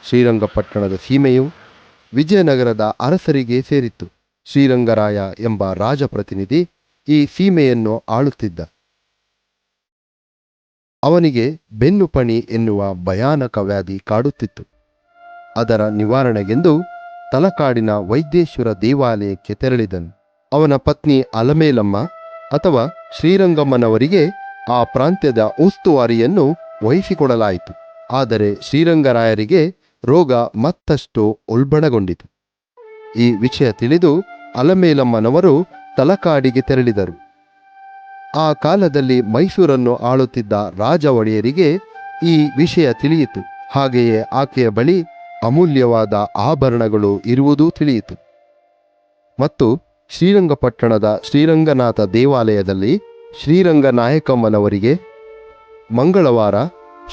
ಶ್ರೀರಂಗಪಟ್ಟಣದ ಸೀಮೆಯು ವಿಜಯನಗರದ ಅರಸರಿಗೆ ಸೇರಿತ್ತು. ಶ್ರೀರಂಗರಾಯ ಎಂಬ ರಾಜಪ್ರತಿನಿಧಿ ಈ ಸೀಮೆಯನ್ನು ಆಳುತ್ತಿದ್ದ. ಅವನಿಗೆ ಬೆನ್ನುಪಣಿ ಎನ್ನುವ ಭಯಾನಕ ವ್ಯಾಧಿ ಕಾಡುತ್ತಿತ್ತು. ಅದರ ನಿವಾರಣೆಗೆಂದು ತಲಕಾಡಿನ ವೈದ್ಯೇಶ್ವರ ದೇವಾಲಯಕ್ಕೆ ತೆರಳಿದನು. ಅವನ ಪತ್ನಿ ಅಲಮೇಲಮ್ಮ ಅಥವಾ ಶ್ರೀರಂಗಮ್ಮನವರಿಗೆ ಆ ಪ್ರಾಂತ್ಯದ ಉಸ್ತುವಾರಿಯನ್ನು ವಹಿಸಿಕೊಡಲಾಯಿತು. ಆದರೆ ಶ್ರೀರಂಗರಾಯರಿಗೆ ರೋಗ ಮತ್ತಷ್ಟು ಉಲ್ಬಣಗೊಂಡಿತು. ಈ ವಿಷಯ ತಿಳಿದು ಅಲಮೇಲಮ್ಮನವರು ತಲಕಾಡಿಗೆ ತೆರಳಿದರು. ಆ ಕಾಲದಲ್ಲಿ ಮೈಸೂರನ್ನು ಆಳುತ್ತಿದ್ದ ರಾಜ ಒಡೆಯರಿಗೆ ಈ ವಿಷಯ ತಿಳಿಯಿತು. ಹಾಗೆಯೇ ಆಕೆಯ ಬಳಿ ಅಮೂಲ್ಯವಾದ ಆಭರಣಗಳು ಇರುವುದೂ ತಿಳಿಯಿತು. ಮತ್ತು ಶ್ರೀರಂಗಪಟ್ಟಣದ ಶ್ರೀರಂಗನಾಥ ದೇವಾಲಯದಲ್ಲಿ ಶ್ರೀರಂಗನಾಯಕಮ್ಮನವರಿಗೆ ಮಂಗಳವಾರ,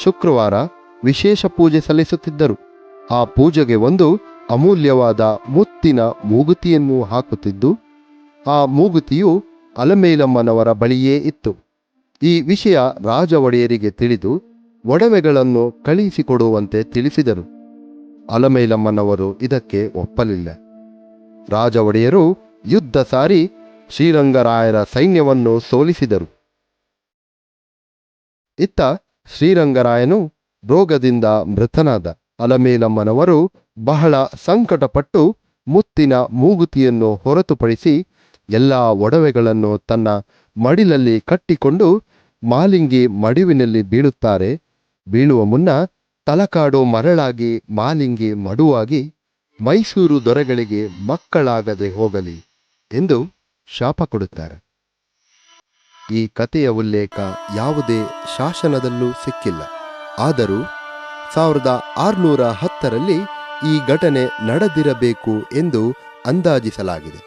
ಶುಕ್ರವಾರ ವಿಶೇಷ ಪೂಜೆ ಸಲ್ಲಿಸುತ್ತಿದ್ದರು. ಆ ಪೂಜೆಗೆ ಒಂದು ಅಮೂಲ್ಯವಾದ ಮುತ್ತಿನ ಮೂಗುತಿಯನ್ನು ಹಾಕುತ್ತಿದ್ದು ಆ ಮೂಗುತಿಯು ಅಲಮೇಲಮ್ಮನವರ ಬಳಿಯೇ ಇತ್ತು. ಈ ವಿಷಯ ರಾಜ ಒಡೆಯರಿಗೆ ತಿಳಿದು ಒಡವೆಗಳನ್ನು ಕಳುಹಿಸಿಕೊಡುವಂತೆ ತಿಳಿಸಿದರು. ಅಲಮೇಲಮ್ಮನವರು ಇದಕ್ಕೆ ಒಪ್ಪಲಿಲ್ಲ. ರಾಜ ಒಡೆಯರು ಯುದ್ಧ ಸಾರಿ ಶ್ರೀರಂಗರಾಯರ ಸೈನ್ಯವನ್ನು ಸೋಲಿಸಿದರು. ಇತ್ತ ಶ್ರೀರಂಗರಾಯನು ರೋಗದಿಂದ ಮೃತನಾದ. ಅಲಮೇಲಮ್ಮನವರು ಬಹಳ ಸಂಕಟಪಟ್ಟು ಮುತ್ತಿನ ಮೂಗುತಿಯನ್ನು ಹೊರತುಪಡಿಸಿ ಎಲ್ಲ ಒಡವೆಗಳನ್ನು ತನ್ನ ಮಡಿಲಲ್ಲಿ ಕಟ್ಟಿಕೊಂಡು ಮಾಲಿಂಗಿ ಮಡುವಿನಲ್ಲಿ ಬೀಳುತ್ತಾರೆ. ಬೀಳುವ ಮುನ್ನ ತಲಕಾಡು ಮರಳಾಗಿ ಮಾಲಿಂಗಿ ಮಡುವಾಗಿ ಮೈಸೂರು ದೊರೆಗಳಿಗೆ ಮಕ್ಕಳಾಗದೆ ಹೋಗಲಿ ಎಂದು ಶಾಪ ಕೊಡುತ್ತಾರೆ. ಈ ಕಥೆಯ ಉಲ್ಲೇಖ ಯಾವುದೇ ಶಾಸನದಲ್ಲೂ ಸಿಕ್ಕಿಲ್ಲ. ಆದರೂ 1610ರಲ್ಲಿ ಈ ಘಟನೆ ನಡೆದಿರಬೇಕು ಎಂದು ಅಂದಾಜಿಸಲಾಗಿದೆ.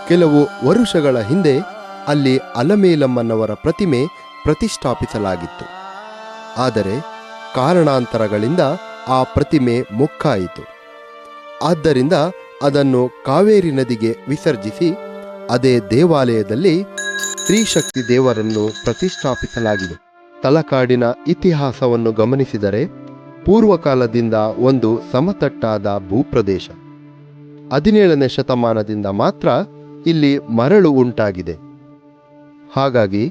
ಕೆಲವು ವರುಷಗಳ ಹಿಂದೆ ಅಲ್ಲಿ ಅಲಮೇಲಮ್ಮನವರ ಪ್ರತಿಮೆ ಪ್ರತಿಷ್ಠಾಪಿಸಲಾಗಿತ್ತು. ಆದರೆ ಕಾರಣಾಂತರಗಳಿಂದ ಆ ಪ್ರತಿಮೆ ಮೊಕ್ಕಾಯಿತು. ಆದ್ದರಿಂದ ಅದನ್ನು ಕಾವೇರಿ ನದಿಗೆ ವಿಸರ್ಜಿಸಿ ಅದೇ ದೇವಾಲಯದಲ್ಲಿ ಸ್ತ್ರೀಶಕ್ತಿ ದೇವರನ್ನು ಪ್ರತಿಷ್ಠಾಪಿಸಲಾಗಿದೆ. ತಲಕಾಡಿನ ಇತಿಹಾಸವನ್ನು ಗಮನಿಸಿದರೆ ಪೂರ್ವಕಾಲದಿಂದ ಒಂದು ಸಮತಟ್ಟಾದ ಭೂಪ್ರದೇಶ. 17ನೇ ಶತಮಾನದಿಂದ ಮಾತ್ರ ಇಲ್ಲಿ ಮರಳು ಉಂಟಾಗಿದೆ. ಹಾಗಾಗಿ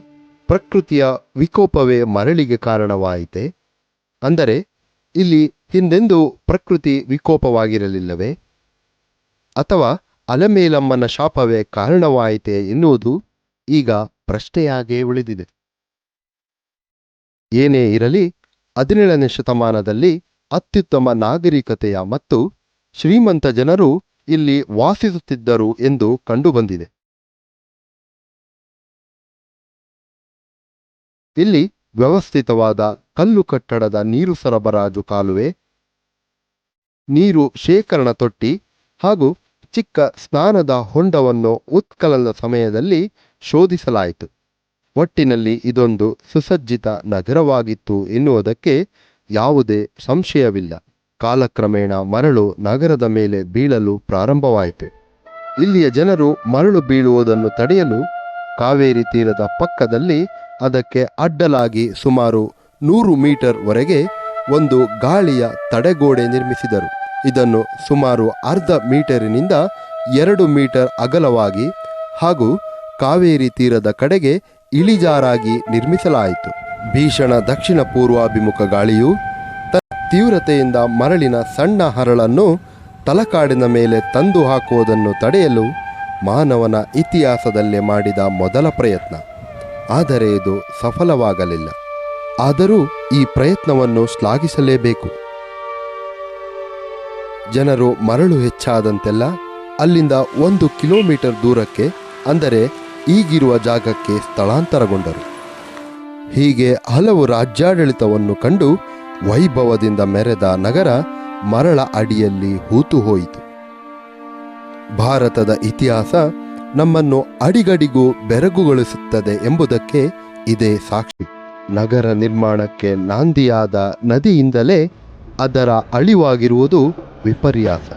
ಪ್ರಕೃತಿಯ ವಿಕೋಪವೇ ಮರಳಿಗೆ ಕಾರಣವಾಯಿತೆ? ಅಂದರೆ ಇಲ್ಲಿ ಹಿಂದೆಂದೂ ಪ್ರಕೃತಿ ವಿಕೋಪವಾಗಿರಲಿಲ್ಲವೇ? ಅಥವಾ ಅಲಮೇಲಮ್ಮನ ಶಾಪವೇ ಕಾರಣವಾಯಿತೆ ಎನ್ನುವುದು ಈಗ ಪ್ರಶ್ನೆಯಾಗೇ ಉಳಿದಿದೆ. ಏನೇ ಇರಲಿ, 17ನೇ ಶತಮಾನದಲ್ಲಿ ಅತ್ಯುತ್ತಮ ನಾಗರಿಕತೆಯ ಮತ್ತು ಶ್ರೀಮಂತ ಜನರು ಇಲ್ಲಿ ವಾಸಿಸುತ್ತಿದ್ದರು ಎಂದು ಕಂಡುಬಂದಿದೆ. ಇಲ್ಲಿ ವ್ಯವಸ್ಥಿತವಾದ ಕಲ್ಲು ಕಟ್ಟಡದ ನೀರು ಸರಬರಾಜು ಕಾಲುವೆ, ನೀರು ಶೇಖರಣಾ ತೊಟ್ಟಿ ಹಾಗೂ ಚಿಕ್ಕ ಸ್ನಾನದ ಹೊಂಡವನ್ನು ಉತ್ಖನನ ಸಮಯದಲ್ಲಿ ಶೋಧಿಸಲಾಯಿತು. ಒಟ್ಟಿನಲ್ಲಿ ಇದೊಂದು ಸುಸಜ್ಜಿತ ನಗರವಾಗಿತ್ತು ಎನ್ನುವುದಕ್ಕೆ ಯಾವುದೇ ಸಂಶಯವಿಲ್ಲ. ಕಾಲಕ್ರಮೇಣ ಮರಳು ನಗರದ ಮೇಲೆ ಬೀಳಲು ಪ್ರಾರಂಭವಾಯಿತು. ಇಲ್ಲಿಯ ಜನರು ಮರಳು ಬೀಳುವುದನ್ನು ತಡೆಯಲು ಕಾವೇರಿ ತೀರದ ಪಕ್ಕದಲ್ಲಿ ಅದಕ್ಕೆ ಅಡ್ಡಲಾಗಿ ಸುಮಾರು 100 ಮೀಟರ್ ವರೆಗೆ ಒಂದು ಗಾಳಿಯ ತಡೆಗೋಡೆ ನಿರ್ಮಿಸಿದರು. ಇದನ್ನು ಸುಮಾರು ಅರ್ಧ ಮೀಟರಿನಿಂದ 2 ಮೀಟರ್ ಅಗಲವಾಗಿ ಹಾಗೂ ಕಾವೇರಿ ತೀರದ ಕಡೆಗೆ ಇಳಿಜಾರಾಗಿ ನಿರ್ಮಿಸಲಾಯಿತು. ಭೀಷಣ ದಕ್ಷಿಣ ಪೂರ್ವಾಭಿಮುಖ ಗಾಳಿಯು ತನ್ನ ತೀವ್ರತೆಯಿಂದ ಮರಳಿನ ಸಣ್ಣ ಹರಳನ್ನು ತಲಕಾಡಿನ ಮೇಲೆ ತಂದು ಹಾಕುವುದನ್ನು ತಡೆಯಲು ಮಾನವನ ಇತಿಹಾಸದಲ್ಲೇ ಮಾಡಿದ ಮೊದಲ ಪ್ರಯತ್ನ. ಆದರೆ ಇದು ಸಫಲವಾಗಲಿಲ್ಲ. ಆದರೂ ಈ ಪ್ರಯತ್ನವನ್ನು ಶ್ಲಾಘಿಸಲೇಬೇಕು. ಜನರು ಮರಳು ಹೆಚ್ಚಾದಂತೆಲ್ಲ ಅಲ್ಲಿಂದ 1 ಕಿಲೋಮೀಟರ್ ದೂರಕ್ಕೆ, ಅಂದರೆ ಈಗಿರುವ ಜಾಗಕ್ಕೆ ಸ್ಥಳಾಂತರಗೊಂಡರು. ಹೀಗೆ ಹಲವು ರಾಜ್ಯಾಡಳಿತವನ್ನು ಕಂಡು ವೈಭವದಿಂದ ಮೆರೆದ ನಗರ ಮರಳ ಅಡಿಯಲ್ಲಿ ಹೂತು ಹೋಯಿತು. ಭಾರತದ ಇತಿಹಾಸ ನಮ್ಮನ್ನು ಅಡಿಗಡಿಗೂ ಬೆರಗುಗೊಳಿಸುತ್ತದೆ ಎಂಬುದಕ್ಕೆ ಇದೇ ಸಾಕ್ಷಿ. ನಗರ ನಿರ್ಮಾಣಕ್ಕೆ ನಾಂದಿಯಾದ ನದಿಯಿಂದಲೇ ಅದರ ಅಳಿವಾಗಿರುವುದು ವಿಪರ್ಯಾಸ.